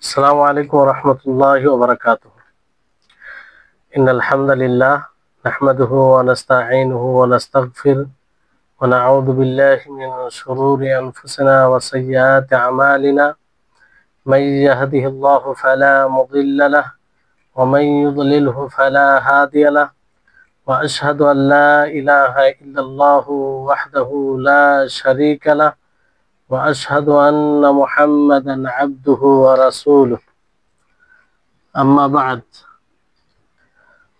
السلام عليكم ورحمة الله وبركاته. إن الحمد لله نحمده ونستعينه ونستغفر ونعوذ بالله من شرور أنفسنا وسيئات أعمالنا. من يهده الله فلا مضل له ومن يضلله فلا هادي له، وأشهد أن لا إله إلا الله وحده لا شريك له، وأشهد أن محمدا عبده ورسوله. أما بعد،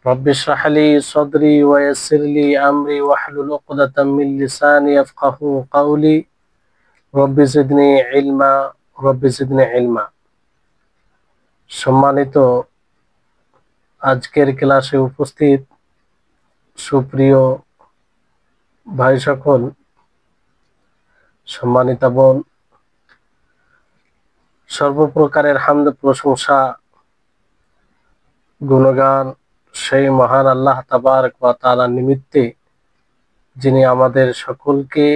رب اشرح لي صدري ويسر لي أمري واحلل عقدة من لساني يفقهوا قولي. رب زدني علما رب زدني علما। সম্মানিত আজকের ক্লাসে উপস্থিত সুপ্রিয় ভাই সকল, সম্মানিত বোন, সর্বপ্রকারের হামদ প্রশংসা গুণগান সেই মহান আল্লাহ তাবারক ওয়া তাআলা নিমিত্তে, যিনি আমাদের সকলকে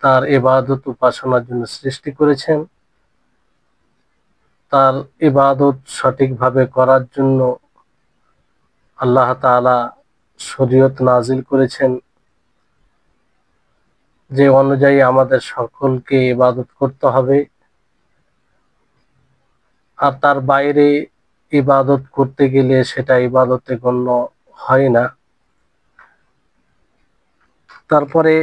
তার ইবাদত উপাসনার জন্য সৃষ্টি করেছেন, তার ইবাদত সঠিকভাবে করার জন্য আল্লাহ তাআলা শরীয়ত নাজিল করেছেন, যে অনুযায়ী আমাদের সকলকে ইবাদত করতে হবে। আর তার বাইরে ইবাদত করতে গেলে সেটা ইবাদতে গণ্য হয় না। তারপরে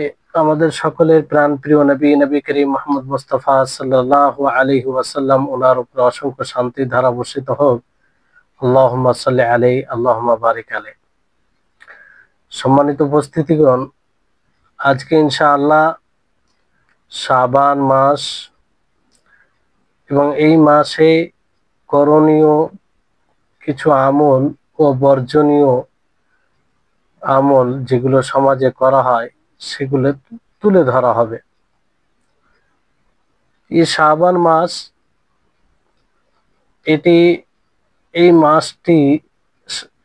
আমাদের সকলের প্রাণপ্রিয় নবী করিম মুহাম্মদ মুস্তাফা সাল্লাল্লাহু আলাইহি ওয়াসাল্লাম, ওনার উপর অসংখ্য শান্তি ধারা বর্ষিত হোক। আল্লাহুম্মা সাল্লি আলাইহি আল্লাহুম্মা বারিক আলাইহি। সম্মানিত উপস্থিতিগণ, আজকে ইনশাআল্লাহ শাবান মাস এবং এই মাসে করণীয় কিছু আমল ও বর্জনীয় আমল যেগুলো সমাজে করা হয় সেগুলো তুলে ধরা হবে। এই শাবান মাস,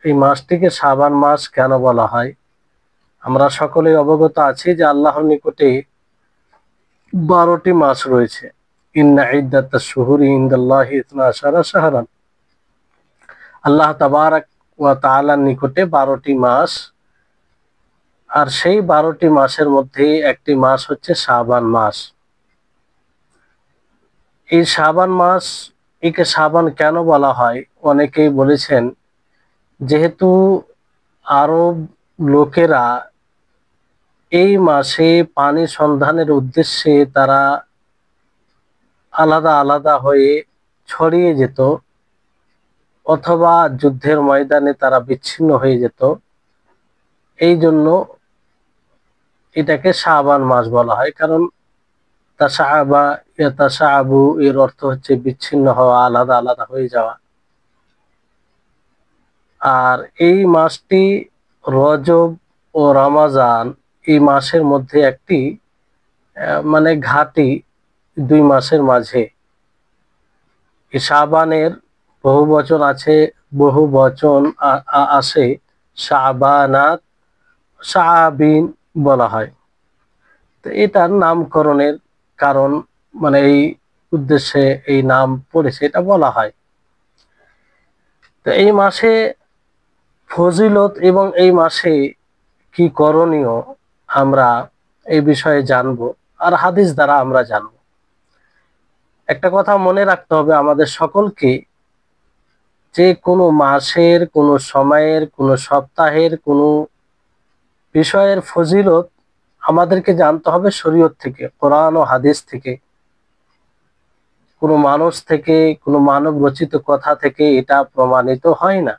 এই মাসটিকে শাবান মাস কেন বলা হয়? আমরা সকলেই অবগত আছি যে আল্লাহর নিকটে 12টি মাস রয়েছে। ইন্না ইদ্দাতাশ শুহুরি ইনদাল্লাহি 12 শাহরান। আল্লাহ তাবারক ওয়া তাআলার নিকটে 12টি মাস, আর সেই 12টি মাসের মধ্যে একটি মাস হচ্ছে শাবান মাস। এই শাবান মাস, একে শাবান কেন বলা হয়? অনেকেই বলেছেন, যেহেতু আরব লোকেরা এই মাসে পানি সন্ধানের উদ্দেশ্যে তারা আলাদা আলাদা হয়ে ছড়িয়ে যেত, অথবা যুদ্ধের ময়দানে তারা বিচ্ছিন্ন হয়ে যেত, এই জন্য এটাকে শাবান মাস বলা হয়। কারণ তাশাআবা ইয়াতাশাআবু এর অর্থ হচ্ছে বিচ্ছিন্ন হওয়া, আলাদা আলাদা হয়ে যাওয়া। আর এই মাসটি রজব ও রমজান এই মাসের মধ্যে একটি মানে ঘাটি, 2 মাসের মাঝে। এই শাবানের বহু বচন আছে, বহু বচন আসে শাবানাত, শাবিন বলা হয়। তো এটার নামকরণের কারণ, মানে এই উদ্দেশ্যে এই নাম পড়েছে, এটা বলা হয়। তো এই মাসে ফজিলত এবং এই মাসে কি করণীয় আমরা এই বিষয়ে জানবো, আর হাদিস দ্বারা আমরা জানবো। একটা কথা মনে রাখতে হবে আমাদের সকলকে, যে কোনো মাসের, কোনো সময়ের, কোনো সপ্তাহের, কোনো বিষয়ের ফজিলত আমাদেরকে জানতে হবে শরীয়ত থেকে, কোরআন ও হাদিস থেকে, কোনো মানুষ থেকে, কোনো মানব রচিত কথা থেকে এটা প্রমাণিত হয় না।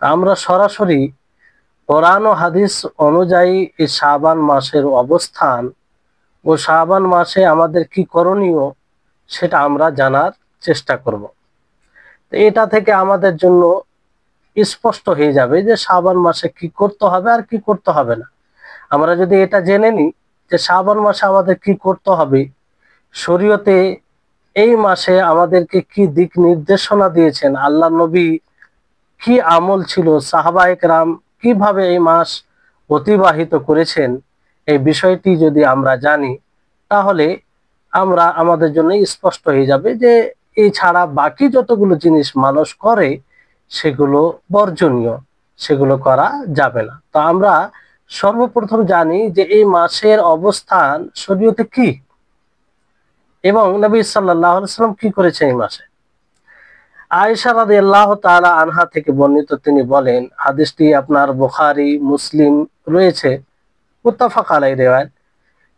আমরা সরাসরি কোরআন ও হাদিস অনুযায়ী এই শাবান মাসের অবস্থান ও শাবান মাসে আমাদের কি করণীয় সেটা আমরা জানার চেষ্টা করব। তো এটা থেকে আমাদের জন্য স্পষ্ট হয়ে যাবে যে শাবান মাসে কি করতে হবে আর কি করতে হবে না। আমরা যদি এটা জেনে নিই যে শাবান মাসে আমাদের কি করতে হবে, শরীয়তে এই মাসে আমাদেরকে কি দিক নির্দেশনা দিয়েছেন, আল্লাহ নবী কি আমল ছিল, সাহাবায়ে কেরাম কিভাবে এই মাস অতিবাহিত করেছেন, এই বিষয়টি যদি আমরা জানি, তাহলে আমাদের জন্য স্পষ্ট হয়ে যাবে যে এছাড়া বাকি যতগুলো জিনিস মানুষ করে সেগুলো বর্জনীয়, সেগুলো করা যাবে না। তো আমরা সর্বপ্রথম জানি যে এই মাসের অবস্থান শরীয়তে কি এবং নবী সাল্লাল্লাহু আলাইহি ওয়াসাল্লাম কি করেছেন এই মাসে। আয়েশা রাদিয়াল্লাহু তাআলা আনহা থেকে বর্ণিত, তিনি বলেন, হাদিসটি আপনার বুখারী মুসলিম রয়েছে, মুত্তাফাক আলাইহি রিওয়ায়াত।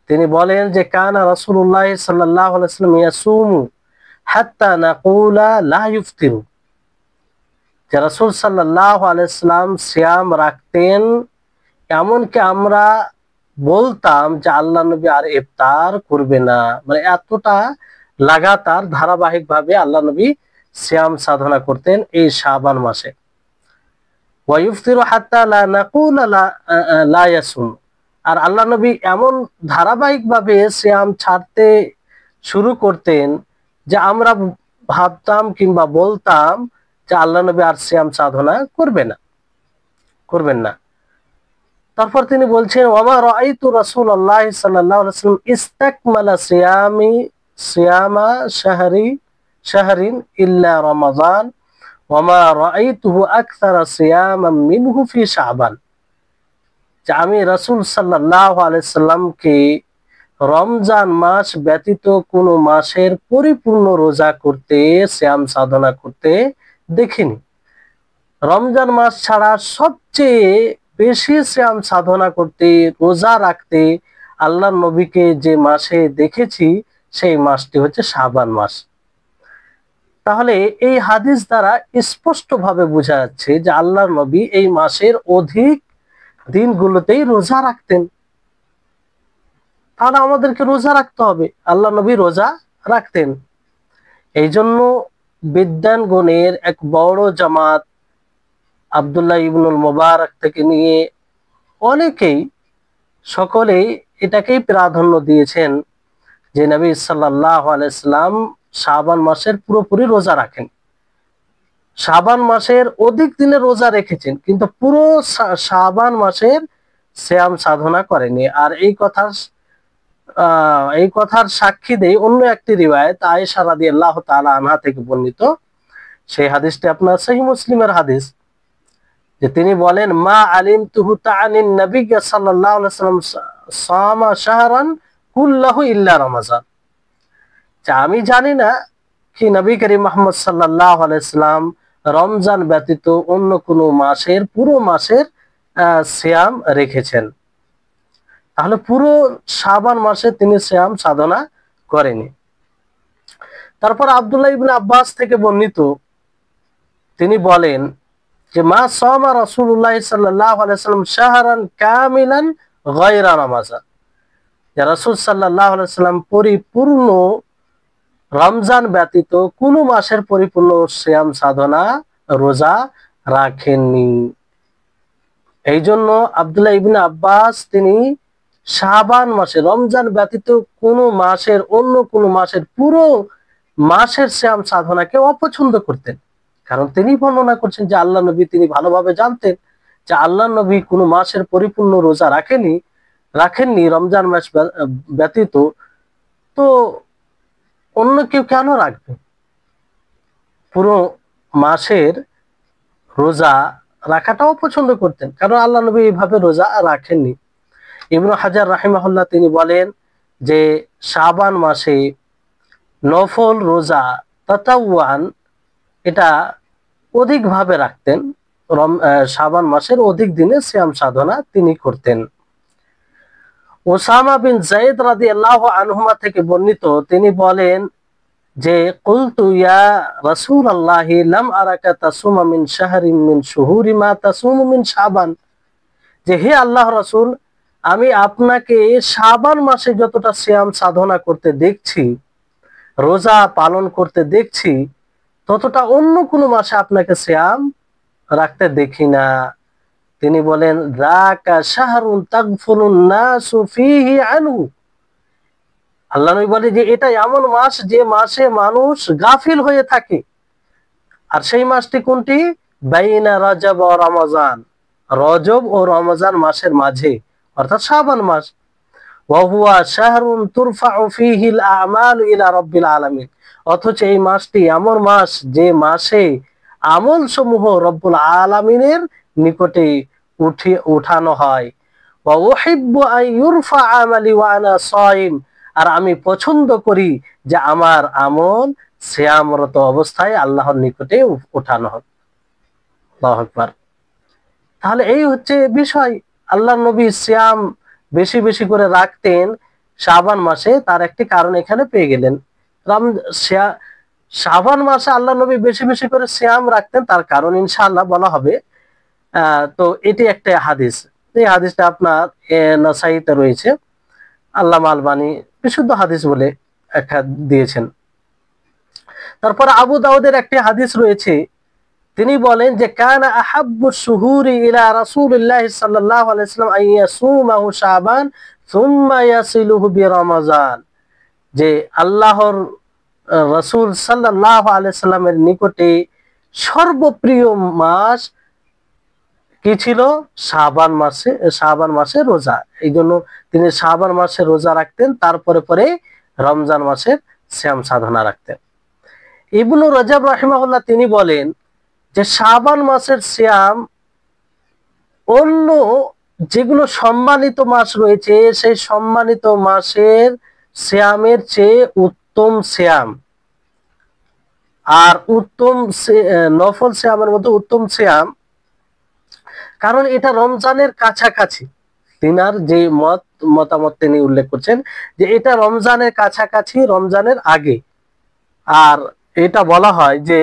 তিনি বলেন যে কানা রাসূলুল্লাহ সাল্লাল্লাহু আলাইহি ওয়াসাল্লাম ইয়াসুমু হাত্তা নাকুলা লা ইফতিরু, যে রাসূল সাল্লাল্লাহু আলাইহি ওয়াসাল্লাম সিয়াম রাখতেন এমনকি আমরা বলতাম যে আল্লাহ নবী আর ইফতার করবে না। মানে এতটা লাগাতার ধারাবাহিকভাবে আল্লাহ নবী সিয়াম সাধনা করতেন এই শাবান মাসে। ওয়া ইফতিরু হাত্তা লা নাকুলা লা ইয়াসুম, আর আল্লাহ নবী এমন ধারাবাহিকভাবে সিয়াম ছাড়তে শুরু করতেন যে আমরা ভাবতাম কিংবা বলতাম যে আল্লাহ নবী আর সিয়াম সাধনা করবেন না। তারপর তিনি বলছেন, ওয়ামা রাআইতু রাসূলুল্লাহ সাল্লাল্লাহু আলাইহি ওয়াসাল্লাম ইস্তাকমালা সিয়ামা শাহরিন ইল্লা রমাযান ওয়ামা রাআইতুহু আকসারা সিয়ামান মিনহু ফি শাবান, যে আমি রাসূল সাল্লাল্লাহু আলাইহি সাল্লামকে রমজান মাস ব্যতীত কোনো মাসের পরিপূর্ণ রোজা করতে, সিয়াম সাধনা করতে দেখিনি। রমজান মাস ছাড়া সবচেয়ে বেশি সিয়াম সাধনা করতে, রোজা রাখতে আল্লাহর নবীকে যে মাসে দেখেছি সেই মাসটি হচ্ছে শাবান মাস। তাহলে এই হাদিস দ্বারা স্পষ্টভাবে বোঝা যাচ্ছে যে আল্লাহর নবী এই মাসের অধিক দিনগুলোতেই রোজা রাখতেন। তাহলে আমাদেরকে রোজা রাখতে হবে, আল্লাহ নবী রোজা রাখতেন। এই জন্য বিদ্বানগণের এক বড় জামাত আব্দুল্লাহ ইবনুল মুবারক থেকে নিয়ে অনেকেই, সকলেই এটাকেই প্রাধান্য দিয়েছেন যে নবী সাল্লাল্লাহু আলাইহি সাল্লাম শাবান মাসের পুরোপুরি রোজা রাখেন, শাবান মাসের অধিক দিনে রোজা রেখেছেন, কিন্তু পুরো শাবান মাসের সিয়াম সাধনা করেনি। আর এই কথার সাক্ষী দেয় অন্য একটি রিওয়ায়াত আয়েশা রাদিয়াল্লাহু তাআলা আনহা থেকে বর্ণিত। সেই হাদিসটি আপনার সহিহ মুসলিমের হাদিস, যে তিনি বলেন, মা আলিমতুহু তাআনিন নবী সাল্লাল্লাহু আলাইহি ওয়াসাল্লাম সামা শাহরান কুল্লাহু ইল্লা রমাযান, যে আমি জানি না কি নবী করিম মুহাম্মদ সাল্লাল্লাহু আলাইহি ওয়াসাল্লাম রমজান ব্যতীত অন্য কোনো মাসের পুরো মাসের সিয়াম রেখেছেন। তাহলে পুরো শাবান মাসে তিনি সিয়াম সাধনা করেনি। তারপর আব্দুল্লাহ ইবনে আব্বাস থেকে বর্ণিত, তিনি বলেন যে মা সামা রাসূলুল্লাহ সাল্লাল্লাহু আলাইহি ওয়াসাল্লাম শাহরান কামিলান গায়রা রমাযান, যে রাসূল সাল্লাল্লাহু আলাইহি ওয়াসাল্লাম পরিপূর্ণ রমজান ব্যতীত কোন মাসের পরিপূর্ণ সিয়াম সাধনা রোজা রাখেননি। এই জন্য আব্দুল্লাহ ইবনে আব্বাস তিনি শাবান মাসে, রমজান ব্যতীত কোন মাসের, অন্য কোন মাসের পুরো মাসের সিয়াম সাধনাকে অপছন্দ করতেন। কারণ তিনি বর্ণনা করছেন যে আল্লাহ নবী, তিনি ভালোভাবে জানতেন যে আল্লাহ নবী কোনো মাসের পরিপূর্ণ রোজা রাখেননি রমজান মাস ব্যতীত, তো অন্য কেউ কেন রাখবে? পুরো মাসের রোজা রাখাটাও পছন্দ করতেন, কারণ আল্লাহ নবী এইভাবে রোজা রাখেননি। ইবনু হাজার রাহিমাহুল্লাহ তিনি বলেন যে শাবান মাসে নফল রোজা তাতাওয়ান এটা অধিকভাবে রাখতেন, শাবান মাসের অধিক দিনে সিয়াম সাধনা তিনি করতেন। ওসামা বিন যায়েদ রাদিয়াল্লাহু আনহুমা থেকে বর্ণিত, তিনি বলেন যে কুলতু ইয়া রাসূলুল্লাহ লাম আরাকা তাসুমা মিন শাহরিন মিন শুহুরি মা তাসুমু মিন শাবান, যে হে আল্লাহ রাসূল, আমি আপনাকে শাবান মাসে যতটা সিয়াম সাধনা করতে দেখছি, রোজা পালন করতে দেখছি, ততটা অন্য কোনো মাসে আপনাকে সিয়াম রাখতে দেখি না। তিনি বলেন যাকা শাহরুন তাগফুলুন নাসু ফীহি আনহু, আল্লাহ নবী বলে যে এটা এমন মাস যে মাসে মানুষ গাফিল হয়ে থাকে। আর সেই মাসটি কোনটি? বাইনা রজব ও রমজান, রজব ও রমজান মাসের মাঝে, অর্থাৎ শাবান মাস। ওয়া হুয়া শাহরুন তুরফাউ ফীহিল আমালু ইলা রাব্বিল আলামিন, অথচ এই মাসটি এমন মাস যে মাসে আমল সমূহ রব্বুল আলামিনের নিকটে উঠানো হয়। ওয়া উহিব্বু আন ইউরফা আমালি ওয়া আনা সাইম, আর আমি পছন্দ করি যে আমার আমল সিয়ামরত অবস্থায় আল্লাহর নিকটে উঠানো হোক। আল্লাহু আকবার। তাহলে এই হচ্ছে বিষয়। আল্লাহর নবী সিয়াম বেশি বেশি করে রাখতেন শাবান মাসে, তার একটি কারণ এখানে পেয়ে গেলেন। শাবান মাসে আল্লাহ নবী বেশি বেশি করে সিয়াম রাখতেন, তার কারণ ইনশাআল্লাহ বলা হবে। তো এটি একটা হাদিস, এই হাদিসটা আপনার নাসাইতে রয়েছে, আল্লামা আলবানী বিশুদ্ধ হাদিস বলে একটা দিয়েছেন। তারপর আবু দাউদের একটি হাদিস রয়েছে, তিনি বলেন যে কানা আহাব্বু শুহুরি ইলা রাসূলিল্লাহি সাল্লাল্লাহু আলাইহি ওয়াসাল্লাম আন ইয়াসুমাহু শাবান সুম্মা ইয়াসিলুহু বিরমাজান, যে আল্লাহর রাসূল সাল্লাল্লাহু আলাইহি সাল্লামের নিকটে সর্বপ্রিয় মাস কি ছিল? শাবান মাসে রোজা। এই জন্য তিনি শাবান মাসে রোজা রাখতেন, তারপরে পরে রমজান মাসের সিয়াম সাধনা রাখতেন। ইবনু রজব রাহিমাহুল্লাহ তিনি বলেন যে শাবান মাসের সিয়াম অন্য যেগুলো সম্মানিত মাস রয়েছে সেই সম্মানিত মাসের সিয়ামের চেয়ে উত্তম সিয়াম। আর উত্তম নফল সিয়ামের মধ্যে উত্তম সিয়াম, কারণ এটা রমজানের কাছাকাছি। তিনার যে মতামত তিনি উল্লেখ করছেন যে এটা রমজানের কাছাকাছি, রমজানের আগে। আর এটা বলা হয় যে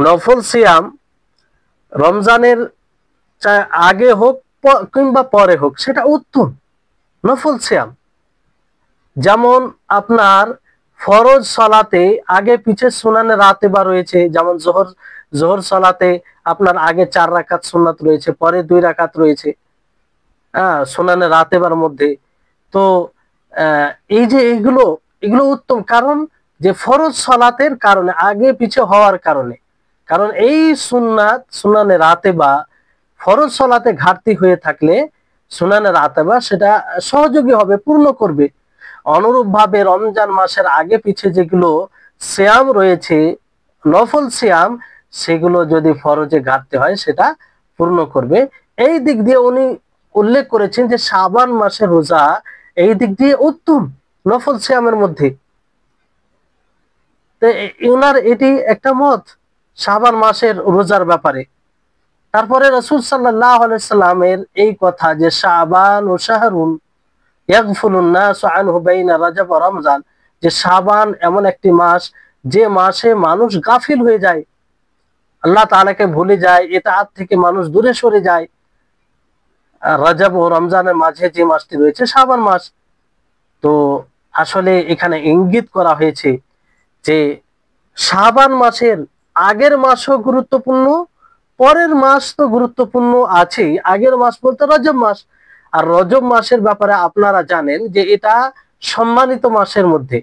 নফল সিয়াম রমজানের আগে হোক কিংবা পরে হোক সেটা উত্তম নফল সিয়াম। যেমন আপনার ফরজ সালাতে আগে পিছে সুনানে রাতেবা রয়েছে, যেমন জোহর সালাতে আপনার আগে 4 রাকাত সুন্নাত রয়েছে, পরে 2 রাকাত রয়েছে সুনানে রাতেবার মধ্যে। তো এই যে এগুলো উত্তম, কারণ যে ফরজ সালাতের কারণে আগে পিছে হওয়ার কারণে, কারণ এই সুনানে রাতেবা ফরজ সালাতে ঘাটতি হয়ে থাকলে সুনানে রাতেবা সেটা সহযোগী হবে, পূর্ণ করবে। অনুরূপভাবে রমজান মাসের আগে পিছে যেগুলো সিয়াম রয়েছে নফল সিয়াম, সেগুলো যদি ফরজে ঘাটতি হয় সেটা পূর্ণ করবে। এই দিক দিয়ে উনি উল্লেখ করেছেন যে শাবান মাসের রোজা এই দিক দিয়ে উত্তম নফল সিয়ামের মধ্যে। তো উনার এটি একটা মত শাবান মাসের রোজার ব্যাপারে। তারপরে রাসূল সাল্লাল্লাহু আলাইহি সাল্লামের এই কথা যে শাবান ও শাহরুন ইয়াগফুলুন নাস আনহু বাইনা রাজব ওয়া রমজান, যে শাবান এমন একটি মাস যে মাসে মানুষ গাফিল হয়ে যায়, আল্লাহ তাআলাকে ভুলে যায়, ইতাআত থেকে মানুষ দূরে সরে যায়। রজব ও রমজানের মাঝে যে মাসটি রয়েছে শাবান মাস। তো আসলে এখানে ইঙ্গিত করা হয়েছে যে শাবান মাসের আগের মাসও গুরুত্বপূর্ণ, পরের মাস তো গুরুত্বপূর্ণ আছেই। আগের মাস বলতে রজব মাস, আর রজব মাসের ব্যাপারে আপনারা জানেন যে এটা সম্মানিত মাসের মধ্যে,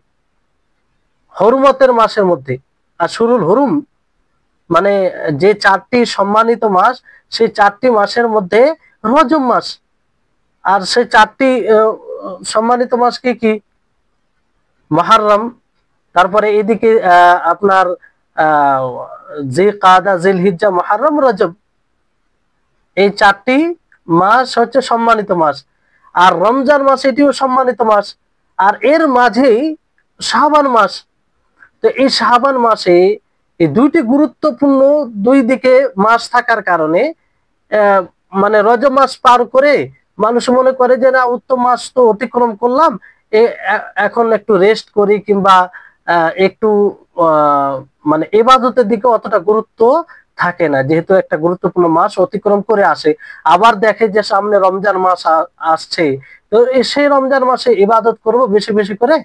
হরমতের মাসের মধ্যে। আর শুরুল হুরুম মানে যে 4টি সম্মানিত মাস, সেই 4টি মাসের মধ্যে রজব মাস। আর সেই 4টি সম্মানিত মাস কি? মুহররম, তারপরে এদিকে আপনার জিলকাদা, জিলহিজ্জা, মুহররম, রজব, এই 4টি মাস হচ্ছে সম্মানিত মাস। আর রমজান মাস এটিও সম্মানিত মাস, আর এর মাঝেই শাবান মাস। তো এই শাবান মাসে এই দুইটি গুরুত্বপূর্ণ দুই দিকে মাস থাকার কারণে মানে রজব মাস পার করে মানুষ মনে করে যে না, উত্তম মাস তো অতিক্রম করলাম, এখন একটু রেস্ট করি, কিংবা একটু মানে ইবাদতের দিকে অতটা গুরুত্ব থাকে না, যেহেতু একটা গুরুত্বপূর্ণ মাস অতিক্রম করে আসে। আবার দেখে যে সামনে রমজান মাস আসছে, তো সেই রমজান মাসে ইবাদত করব বেশি বেশি করে,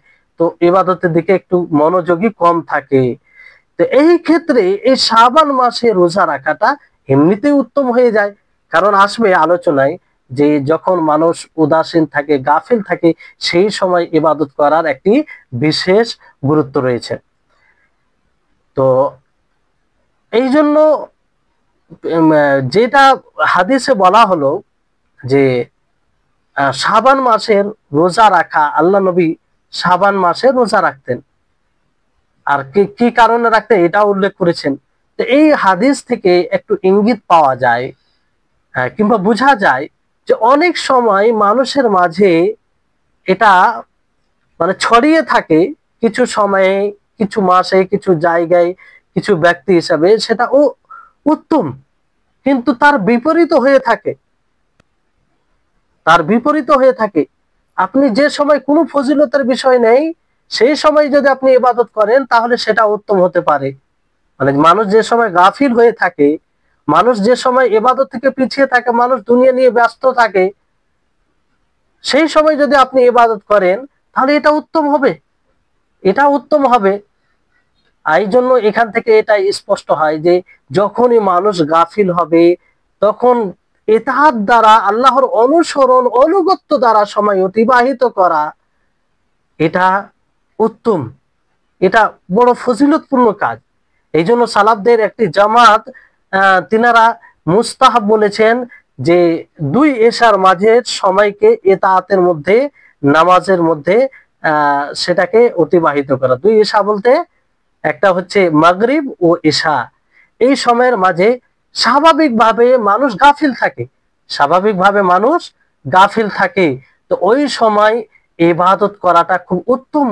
তো ইবাদতের দিকে একটু মনোযোগী কম থাকে। তো এই ক্ষেত্রে এই শাবান মাসে রোজা রাখাটা এমনিতেই উত্তম হয়ে যায়। কারণ আসবে আলোচনায় যে যখন মানুষ উদাসীন থাকে, গাফিল থাকে, সেই সময় ইবাদত করার একটি বিশেষ গুরুত্ব রয়েছে। তো এই জন্য যেটা হাদিসে বলা হলো যে শাবান মাসের রোজা রাখা, আল্লাহ নবী শাবান মাসে রোজা রাখতেন। আর কি কি কারণে রাখতেন এটা উল্লেখ করেছেন। তো এই হাদিস থেকে একটু ইঙ্গিত পাওয়া যায়, কিংবা বোঝা যায় যে অনেক সময় মানুষের মাঝে এটা মানে ছড়িয়ে থাকে, কিছু সময়ে, কিছু মাসে, কিছু জায়গায়, কিছু ব্যক্তি হিসাবে সেটা উত্তম, কিন্তু তার বিপরীত হয়ে থাকে, তার বিপরীত হয়ে থাকে। আপনি যে সময় কোনো ফজিলতের বিষয় নেই, সেই সময় যদি আপনি ইবাদত করেন তাহলে সেটা উত্তম হতে পারে। মানে মানুষ যে সময় গাফিল হয়ে থাকে, মানুষ যে সময় ইবাদত থেকে পিছিয়ে থাকে, মানুষ দুনিয়া নিয়ে ব্যস্ত থাকে, সেই সময় যদি আপনি ইবাদত করেন তাহলে এটা উত্তম হবে, এটা উত্তম হবে। এই জন্য এখান থেকে এটা স্পষ্ট হয় যে যখনই মানুষ গাফিল হবে তখন ইতাআত দ্বারা, আল্লাহর অনুসরণ অনুগত্য দ্বারা সময় অতিবাহিত করা এটা উত্তম, এটা বড় ফজিলতপূর্ণ কাজ। এই জন্য সালাফদের একটি জামাত তিনারা মুস্তাহাব বলেছেন যে দুই এশার মাঝের সময়কে ইতাআতের মধ্যে, নামাজের মধ্যে সেটাকে অতিবাহিত করা। দুই এশা বলতে একটা হচ্ছে মাগরিব ও এশা, এই সময়ের মাঝে স্বাভাবিকভাবে মানুষ গাফিল থাকে, স্বাভাবিকভাবে মানুষ গাফিল থাকে। তো ওই সময় ইবাদত করাটা খুব উত্তম,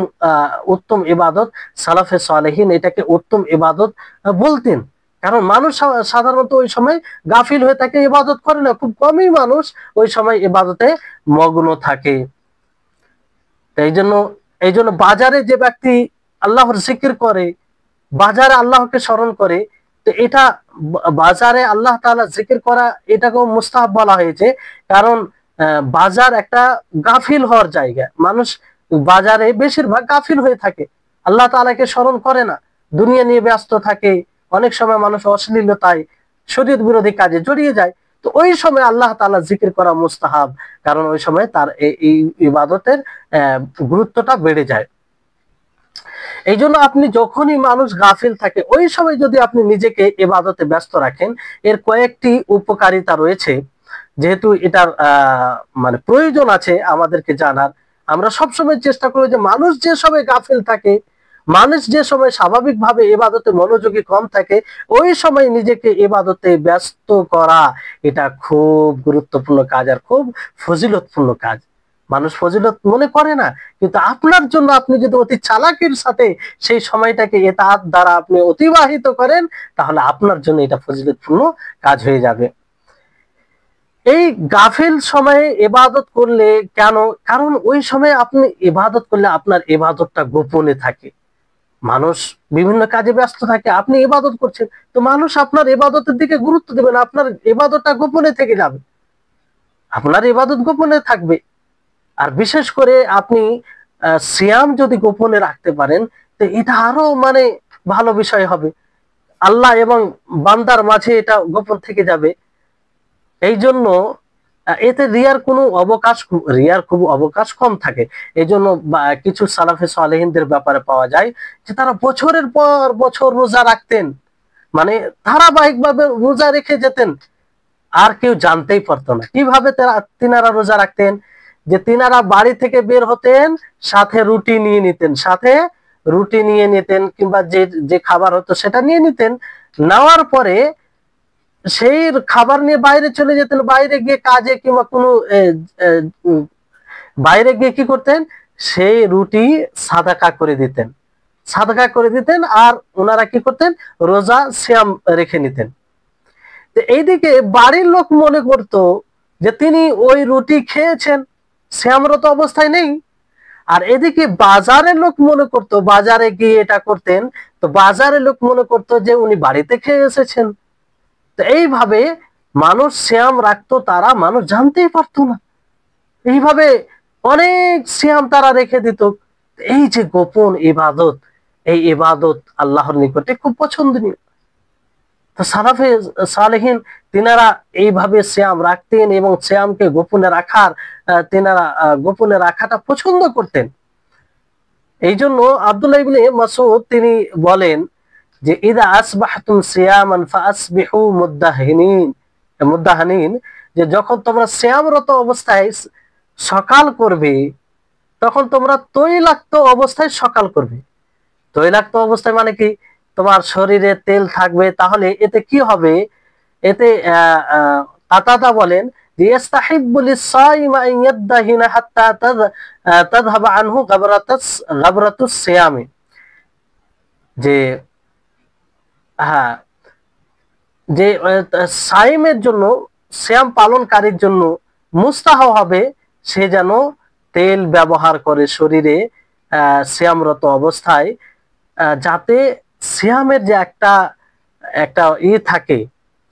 উত্তম ইবাদত। সালাফে সালেহিন এটাকে উত্তম ইবাদত বলতেন, কারণ মানুষ সাধারণত ওই সময় গাফিল হয়ে থাকে, ইবাদত করে না, খুব কমই মানুষ ওই সময় ইবাদতে মগ্ন থাকে। এই জন্য বাজারে যে ব্যক্তি আল্লাহর জিকির করে, বাজারে আল্লাহকে স্মরণ করে, তো এটা বাজারে আল্লাহ তাআলা জিকির করা এটাকেও মুস্তাহাব বলা হয়েছে। কারণ বাজার একটা গাফিল হওয়ার জায়গা, মানুষ বাজারে বেশিরভাগ গাফিল হয়ে থাকে, আল্লাহ তাআলাকে স্মরণ করে না, দুনিয়া নিয়ে ব্যস্ত থাকে, অনেক সময় মানুষ অশ্লীলতায়, শরীয়ত বিরোধী কাজে জড়িয়ে যায়। তো ওই সময় আল্লাহ তাআলা জিকির করা মুস্তাহাব, কারণ ওই সময় তার এই ইবাদতের গুরুত্বটা বেড়ে যায়। এই জন্য আপনি যখনই মানুষ গাফিল থাকে ওই সময় যদি আপনি নিজেকে ইবাদতে ব্যস্ত রাখেন, এর কয়েকটি উপকারিতা রয়েছে। যেহেতু এটার মানে প্রয়োজন আছে আমাদেরকে জানার, আমরা সবসময় চেষ্টা করি যে মানুষ যে সময় গাফিল থাকে, মানুষ যে সময় স্বাভাবিকভাবে ইবাদতে মনোযোগী কম থাকে, ওই সময় নিজেকে ইবাদতে ব্যস্ত করা এটা খুব গুরুত্বপূর্ণ কাজ আর খুব ফজিলতপূর্ণ কাজ। মানুষ ফজিলত মনে করে না, কিন্তু আপনার জন্য আপনি যদি অতি চালাকির সাথে সেই সময়টাকে ইতাআত দ্বারা আপনি অতিবাহিত করেন তাহলে আপনার জন্য এটা ফজিলতপূর্ণ কাজ হয়ে যাবে। এই গাফিল সময়ে ইবাদত করলে কেন? কারণ ওই সময় আপনি ইবাদত করলে আপনার ইবাদতটা গোপনে থাকে, মানুষ বিভিন্ন কাজে ব্যস্ত থাকে, আপনি ইবাদত করছেন, তো মানুষ আপনার ইবাদতের দিকে গুরুত্ব দেবে না, আপনার ইবাদতটা গোপনে থেকে যাবে, আপনার ইবাদত গোপনে থাকবে। আর বিশেষ করে আপনি সিয়াম যদি গোপনে রাখতে পারেন তো এটা আরো মানে ভালো বিষয় হবে, আল্লাহ এবং বান্দার মাঝে এটা গোপন থেকে যাবে। এই জন্য এতে রিয়ার খুব অবকাশ কম থাকে। এই জন্য কিছু সালাফে সালেহিনদের ব্যাপারে পাওয়া যায় যে তারা বছরের পর বছর রোজা রাখতেন, মানে ধারাবাহিকভাবে রোজা রেখে যেতেন, আর কেউ জানতেই পারতো না। কিভাবে তিনারা রোজা রাখতেন? যে তিনারা বাড়ি থেকে বের হতেন, সাথে রুটি নিয়ে নিতেন, কিংবা যে যে খাবার হতো সেটা নিয়ে নিতেন, নেওয়ার পরে সেই খাবার নিয়ে বাইরে চলে যেতেন, বাইরে গিয়ে কাজে কিংবা কোনো বাইরে গিয়ে কি করতেন, সেই রুটি সাদাকা করে দিতেন আর ওনারা কি করতেন, রোজা সিয়াম রেখে নিতেন। তো এইদিকে বাড়ির লোক মনে করতো যে তিনি ওই রুটি খেয়েছেন, সিয়ামরত অবস্থায় নেই। আর এদিকে বাজারের লোক মনে করতো, বাজারে গিয়ে এটা করতেন, তো বাজারের লোক মনে করতো যে উনি বাড়িতে খেয়ে এসেছেন। তো এইভাবে মানুষ সিয়াম রাখতো, তারা মানুষ জানতেই পারতো না, এইভাবে অনেক সিয়াম তারা রেখে দিত। এই যে গোপন ইবাদত, এই ইবাদত আল্লাহর নিকটে খুব পছন্দনীয়। তো সালাফে সালেহিন তিনারা এইভাবে সিয়াম রাখতেন এবং সিয়ামকে গোপনে রাখাটা পছন্দ করতেন। এই জন্য আব্দুল্লাহ ইবনে মাসউদ তিনি বলেন যে ইদা আসবাহতুম সিয়ামান ফাসবিহু মুদ্দাহিনিন, যে যখন তোমরা সিয়ামরত অবস্থায় সকাল করবে, তখন তোমরা তৈলাক্ত অবস্থায় সকাল করবে। তৈলাক্ত অবস্থায় মানে কি, তোমার শরীরে তেল থাকবে, তাহলে এতে কি হবে, এতে কাতাদা বলেন যে ইস্তাহিব্বু লিস-সাইমি আন ইয়াদাহিনা হাত্তা তাযহাবা আনহু গাবরাতুস সিয়ামি, যে হ্যাঁ, যে সাইমের জন্য, সিয়াম পালনকারীর জন্য মুস্তাহাব হবে সে যেন তেল ব্যবহার করে শরীরে সিয়ামরত অবস্থায়, যাতে সিয়ামের যে একটা একটা থাকে,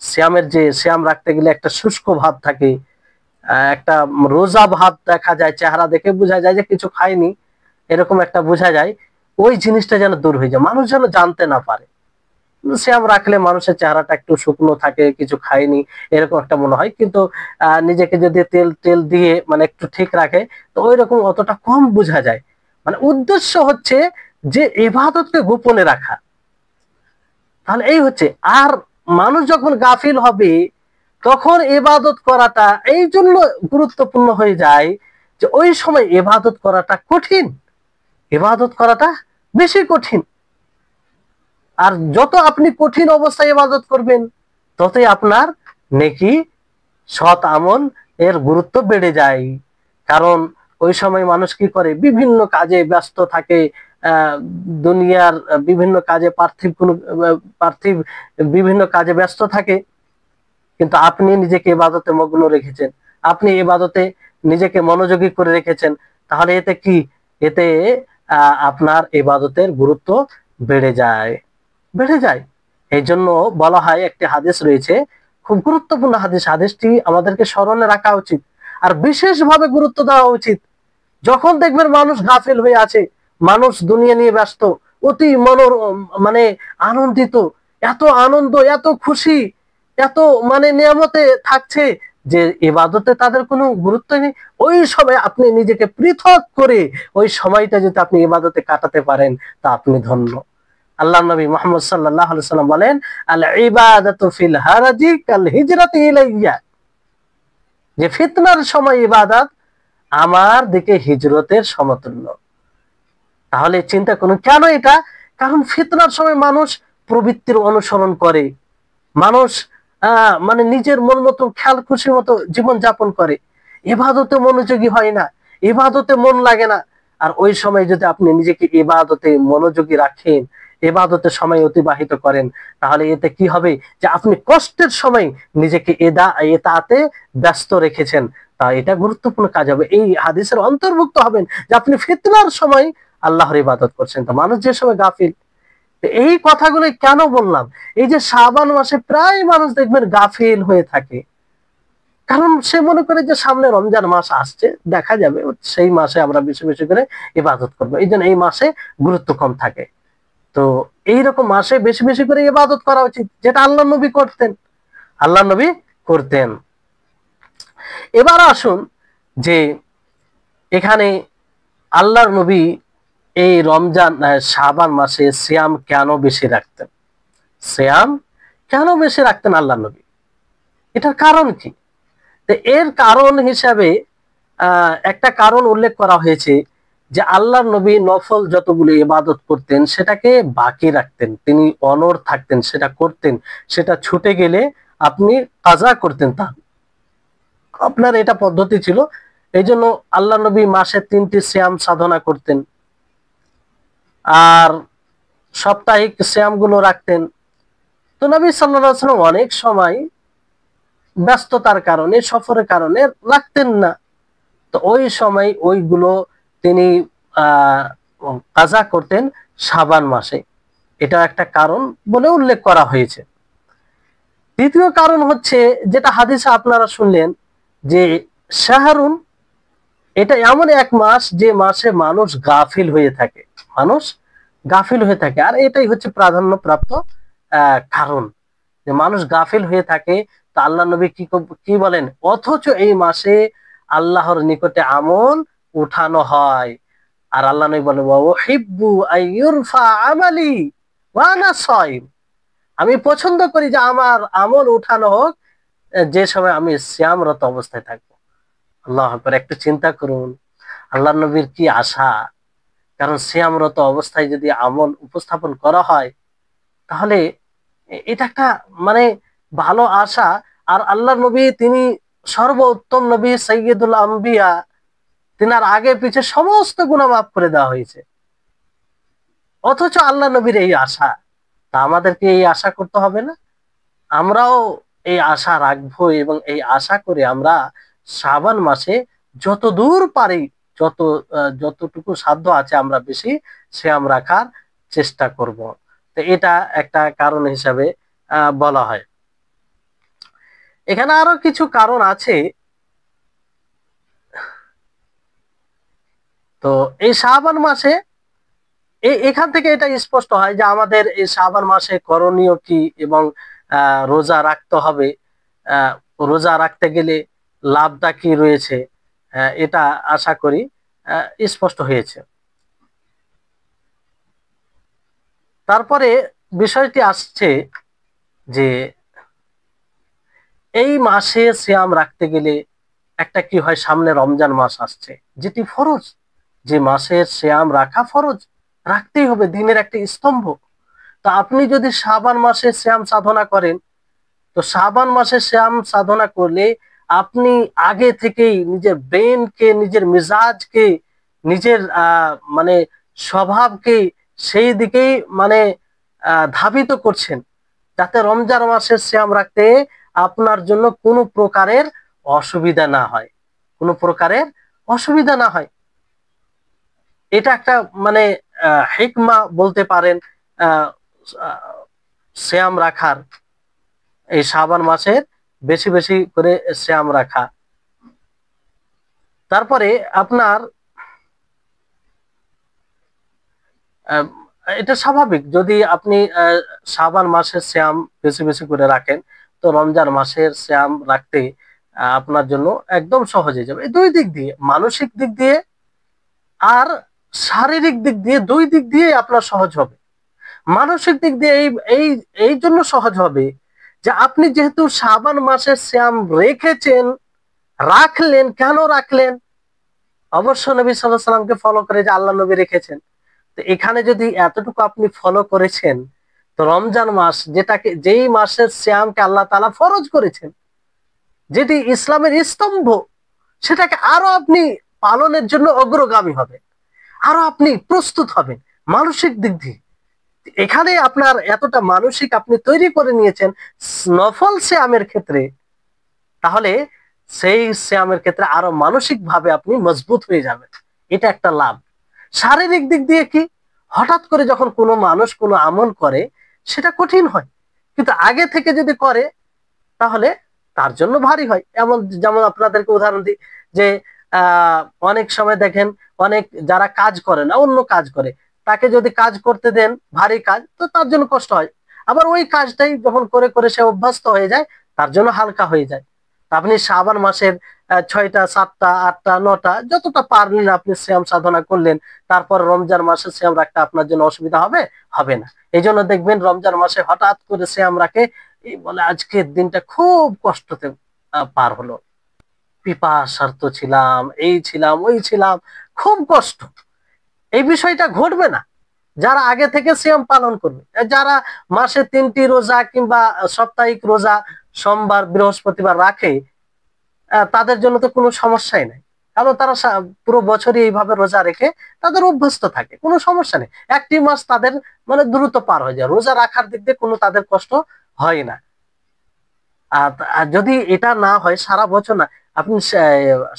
সিয়ামের যে সিয়াম রাখতে গেলে একটা শুষ্ক ভাব থাকে, একটা রোজা ভাব দেখা যায়, চেহারা দেখে বোঝা যায় যে কিছু খায়নি, এরকম একটা বোঝা যায়। ওই জিনিসটা যেন দূর হয়ে যায়, মানুষ যেন জানতে না পারে। সিয়াম রাখলে মানুষের চেহারাটা একটু শুকনো থাকে, কিছু খায়নি এরকম একটা মনে হয়, কিন্তু নিজেকে যদি তেল তেল দিয়ে মানে একটু ঠিক রাখে, তো ওই রকম অতটা কম বোঝা যায়। মানে উদ্দেশ্য হচ্ছে যে ইবাদতকে গোপনে রাখা। তাহলে এই হচ্ছে, আর মানুষ যখন গাফিল হবে তখন ইবাদত করাটা এই জন্য গুরুত্বপূর্ণ হয়ে যায় যে ওই সময় ইবাদত করাটা কঠিন, ইবাদত করাটা বেশি কঠিন। আর যত আপনি কঠিন অবস্থায় ইবাদত করবেন, ততই আপনার নেকি, সৎ আমল এর গুরুত্ব বেড়ে যায়। কারণ ওই সময় মানুষ কি করে, বিভিন্ন কাজে ব্যস্ত থাকে, দুনিয়ার বিভিন্ন কাজে, পার্থিব বিভিন্ন কাজে ব্যস্ত থাকে, কিন্তু আপনি নিজেকে ইবাদতে মগ্ন রেখেছেন, আপনি ইবাদতে নিজেকে মনোযোগী করে রেখেছেন, তাহলে এতে কি, এতে আপনার ইবাদতের গুরুত্ব বেড়ে যায়, বেড়ে যায়। এই জন্য বলা হয়, একটি হাদিস রয়েছে, খুব গুরুত্বপূর্ণ হাদিস, হাদিসটি আমাদেরকে স্মরণে রাখা উচিত আর বিশেষভাবে গুরুত্ব দেওয়া উচিত। যখন দেখবেন মানুষ গাফিল হয়ে আছে, মানুষ দুনিয়া নিয়ে ব্যস্ত, অতি মানে আনন্দিত, এত আনন্দ, এত খুশি, এত মানে নিয়ামতে থাকছে যে ইবাদতে তাদের কোনো গুরুত্ব নেই, ওই সময় আপনি নিজেকে পৃথক করে ওই সময়টা যদি আপনি ইবাদতে কাটাতে পারেন, তা আপনি ধন্য। আল্লাহ নবী মুহাম্মদ সাল্লাল্লাহু আলাইহি সাল্লাম বলেন, আল ইবাদাতু ফিল হারাজি কাল হিজরাতি ইলাইয়া, যে ফিতনার সময় ইবাদত আমার দিকে হিজরতের সমতুল্য। তাহলে চিন্তা করুন কেন এটা, কারণ ফিতনার সময় মানুষ প্রবৃত্তির অনুসরণ করে, মানুষ মানে নিজের মন মতো খেয়াল খুশি মতো জীবন যাপন করে, ইবাদতে মনোযোগী হয় না, ইবাদতে মন লাগে না। আর ওই সময় যদি আপনি নিজেকে ইবাদতে মনোযোগী রাখেন, ইবাদতে সময় অতিবাহিত করেন, তাহলে এতে কি হবে, যে আপনি কষ্টের সময় নিজেকে এতাতে ব্যস্ত রেখেছেন, তা এটা গুরুত্বপূর্ণ কাজ হবে। এই হাদিসের অন্তর্ভুক্ত হবেন যে আপনি ফিতনার সময় আল্লাহর ইবাদত করছেন। তো মানুষ যে সময় গাফিল, এই কথাগুলো কেন বললাম, এই যে শাবান মাসে প্রায় মানুষ দেখবেন গাফিল হয়ে থাকে, কারণ সে মনে করে যে সামনে রমজান মাস আসছে, দেখা যাবে সেই মাসে আমরা বেশি বেশি করে ইবাদত করবো, এই জন্য এই মাসে গুরুত্ব কম থাকে। তো এইরকম মাসে বেশি বেশি করে ইবাদত করা উচিত, যেটা আল্লাহ নবী করতেন, আল্লাহ নবী করতেন। এবার আসুন যে এখানে আল্লাহর নবী এই রমজান শাবান মাসে সিয়াম কেন বেশি রাখতেন, সিয়াম কেন বেশি রাখতেন আল্লাহ নবী, এটার কারণ কি? তো এর কারণ হিসাবে একটা কারণ উল্লেখ করা হয়েছে যে আল্লাহর নবী নফল যতগুলো ইবাদত করতেন সেটাকে বাকি রাখতেন, তিনি অনড় থাকতেন, সেটা করতেন, সেটা ছুটে গেলে আপনি কাজা করতেন, তা আপনার এটা পদ্ধতি ছিল। এই জন্য আল্লাহ নবী মাসে 3টি সিয়াম সাধনা করতেন, আর সাপ্তাহিক সিয়াম গুলো রাখতেন। তো নবী সাল্লাল্লাহু আলাইহি ওয়াসাল্লাম অনেক সময় ব্যস্ততার কারণে, সফরের কারণে রাখতেন না, তো ওই সময় ওইগুলো তিনি কাজা করতেন শাবান মাসে, এটা একটা কারণ বলে উল্লেখ করা হয়েছে। দ্বিতীয় কারণ হচ্ছে, যেটা হাদিসে আপনারা শুনলেন, যে শাহরুন, এটা এমন এক মাস যে মাসে মানুষ গাফিল হয়ে থাকে, মানুষ গাফিল হয়ে থাকে, আর এটাই হচ্ছে প্রাধান্য প্রাপ্ত কারণ, যে মানুষ গাফিল হয়ে থাকে। তো আল্লাহ নবী কি বলেন, অথচ এই মাসে আল্লাহর নিকটে আমল উঠানো হয়। আর আল্লাহ নবী বলেন, ওয়াহিব্বু আইয়ুরফা আমালি ওয়া আনা সাইম, আমি পছন্দ করি যে আমার আমল উঠানো হোক যে সময় আমি সিয়ামরত অবস্থায় থাকবো। আল্লাহ আকবার, একটু চিন্তা করুন আল্লাহ নবীর কি আশা। কারণ সিয়ামরত অবস্থায় যদি আমল উপস্থাপন করা হয়, তাহলে এটা একটা মানে ভালো আশা। আর আল্লাহ নবী তিনি সর্বোত্তম নবী, সৈয়দুল আম্বিয়া, তিনার আগে পিছে সমস্ত গুনাহ মাফ করে দেওয়া হয়েছে, অথচ আল্লাহ নবীর এই আশা। তা আমাদেরকে এই আশা করতে হবে না? আমরাও এই আশা রাখবো এবং এই আশা করে আমরা শাবান মাসে যত দূর পারি, যতটুকু সাধ্য আছে আমরা বেশি সিয়াম রাখার চেষ্টা করব। তো এটা একটা কারণ হিসাবে বলা হয়। এখানে আরো কিছু কারণ আছে। তো এই শাবান মাসে এখান থেকে এটা স্পষ্ট হয় যে আমাদের এই শাবান মাসে করণীয় কি এবং রোজা রাখতে হবে। আহ, রোজা রাখতে গেলে লাভটা কি রয়েছে, এটা আশা করি স্পষ্ট হয়েছে। তারপরে বিষয়টি আসছে যে এই মাসে সিয়াম রাখতে গেলে একটা কি হয়, সামনে রমজান মাস আসছে, যেটি ফরজ, যে মাসের সিয়াম রাখা ফরজ, রাখতেই হবে, দিনের একটা স্তম্ভ। তো আপনি যদি শাবান মাসে শ্যাম সাধনা করেন, তো শাবান মাসে শ্যাম সাধনা করলে আপনি আগে থেকেই নিজের ব্রেনকে, নিজের মিজাজকে, নিজের মানে স্বভাবকে সেই দিকেই মানে ধাবিত করছেন, যাতে রমজান মাসের শ্যাম রাখতে আপনার জন্য কোনো প্রকারের অসুবিধা না হয়, কোনো প্রকারের অসুবিধা না হয়। এটা একটা মানে হিকমা বলতে পারেন আহ শ্যাম রাখার, এই শাবান মাসের বেশি বেশি করে শ্যাম রাখা। তারপরে আপনার আহ, এটা স্বাভাবিক, যদি আপনি শাবান মাসের শ্যাম বেশি বেশি করে রাখেন, তো রমজান মাসের শ্যাম রাখতে আপনার জন্য একদম সহজ হয়ে যাবে। এই দুই দিক দিয়ে, মানসিক দিক দিয়ে আর শারীরিক দিক দিয়ে, দুই দিক দিয়ে আপনার সহজ হবে। মানসিক দিক দিয়ে এই এই এই জন্য সহজ হবে যে আপনি যেহেতু শাবান মাসের শ্যাম রেখেছেন, রাখলেন, কেন রাখলেন? অবশ্য নবী সাল্লাল্লাহু আলাইহি সাল্লামকে ফলো করে, যে আল্লাহ নবী রেখেছেন। তো এখানে যদি এতটুকু আপনি ফলো করেছেন, তো রমজান মাস, যেটাকে, যেই মাসের শ্যামকে আল্লাহ তাআলা ফরজ করেছেন, যেটি ইসলামের স্তম্ভ, সেটাকে আরো আপনি পালনের জন্য অগ্রগামী হবেন, আরো আপনি প্রস্তুত হবেন মানসিক দিক দিয়ে। এখানে আপনার এতটা মানসিক আপনি তৈরি করে নিয়েছেন নফল শ্যামের ক্ষেত্রে, তাহলে সেই শ্যামের ক্ষেত্রে আরো মানসিক ভাবে আপনি মজবুত হয়ে যাবেন। এটা একটা লাভ। শারীরিক দিক দিয়ে কি, হঠাৎ করে যখন কোনো মানুষ কোনো আমল করে, সেটা কঠিন হয়, কিন্তু আগে থেকে যদি করে তাহলে তার জন্য ভারী হয়। এমন যেমন আপনাদেরকে উদাহরণ দিই, যে আহ অনেক সময় দেখেন, অনেক যারা কাজ করে না, অন্য কাজ করে, তাকে যদি কাজ করতে দেন ভারী কাজ, তো তার জন্য কষ্ট হয়। আবার ওই কাজটাই যখন করে করে সে অভ্যস্ত হয়ে যায়, তার জন্য হালকা হয়ে যায়। তা আপনি শ্রাবণ মাসের 6টা 7টা 8টা 9টা যতটা পারলেন আপনি শ্যাম সাধনা করলেন, তারপর রমজান মাসে শ্যাম রাখতে আপনার জন্য অসুবিধা হবে? হবে না। এই জন্য দেখবেন রমজান মাসে হঠাৎ করে শ্যাম রাখে, এই বলে আজকের দিনটা খুব কষ্টতে পার হলো, পিপাসার্ত ছিলাম, এই ছিলাম, ওই ছিলাম, খুব কষ্ট। এই বিষয়টা ঘটবে না যারা আগে থেকে সিয়াম পালন করবে। যারা মাসে 3টি রোজা কিংবা সাপ্তাহিক রোজা সোমবার বৃহস্পতিবার রাখে, তাদের জন্য তো কোনো সমস্যাই নাই। কারণ তারা পুরো বছরই এইভাবে রোজা রেখে তাদের অভ্যস্ত থাকে, কোনো সমস্যা নেই। একটি মাস তাদের মানে দ্রুত পার হয়ে যায়, রোজা রাখার দিক দিয়ে কোনো তাদের কষ্ট হয় না। আর যদি এটা না হয়, সারা বছর না, আপনি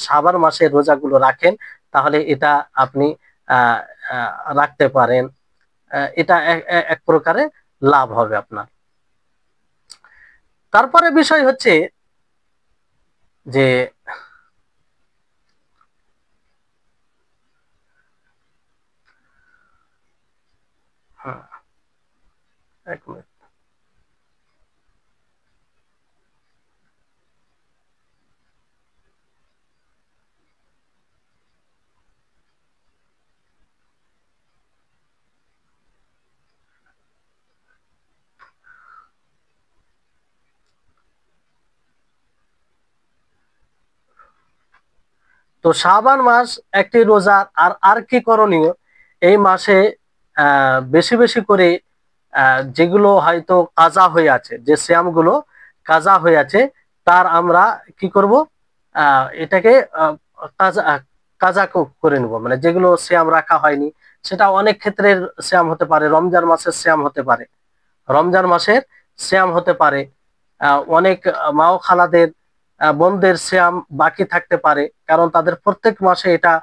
শাবান মাসের রোজাগুলো রাখেন, তাহলে এটা আপনি আহ আহ, রাখতে পারেন। এটা এক প্রকারের লাভ হবে আপনার। তারপরে বিষয় হচ্ছে যে হ্যাঁ, এক মিনিট। তো শাবান মাস একটি রোজার। আর আর কি করণীয়, এই মাসে বেশি বেশি করে যেগুলো হয়তো কাজা হয়ে আছে, যে সিয়ামগুলো কাজা হয়ে আছে, তার আমরা কি করব, এটাকে কাজা কাজা করে নেব। মানে যেগুলো সিয়াম রাখা হয়নি, সেটা অনেক ক্ষেত্রের সিয়াম হতে পারে, রমজান মাসের সিয়াম হতে পারে, রমজান মাসের সিয়াম হতে পারে, অনেক মা ও খালাদের বোনদের সিয়াম বাকি থাকতে পারে, কারণ তাদের প্রত্যেক মাসে এটা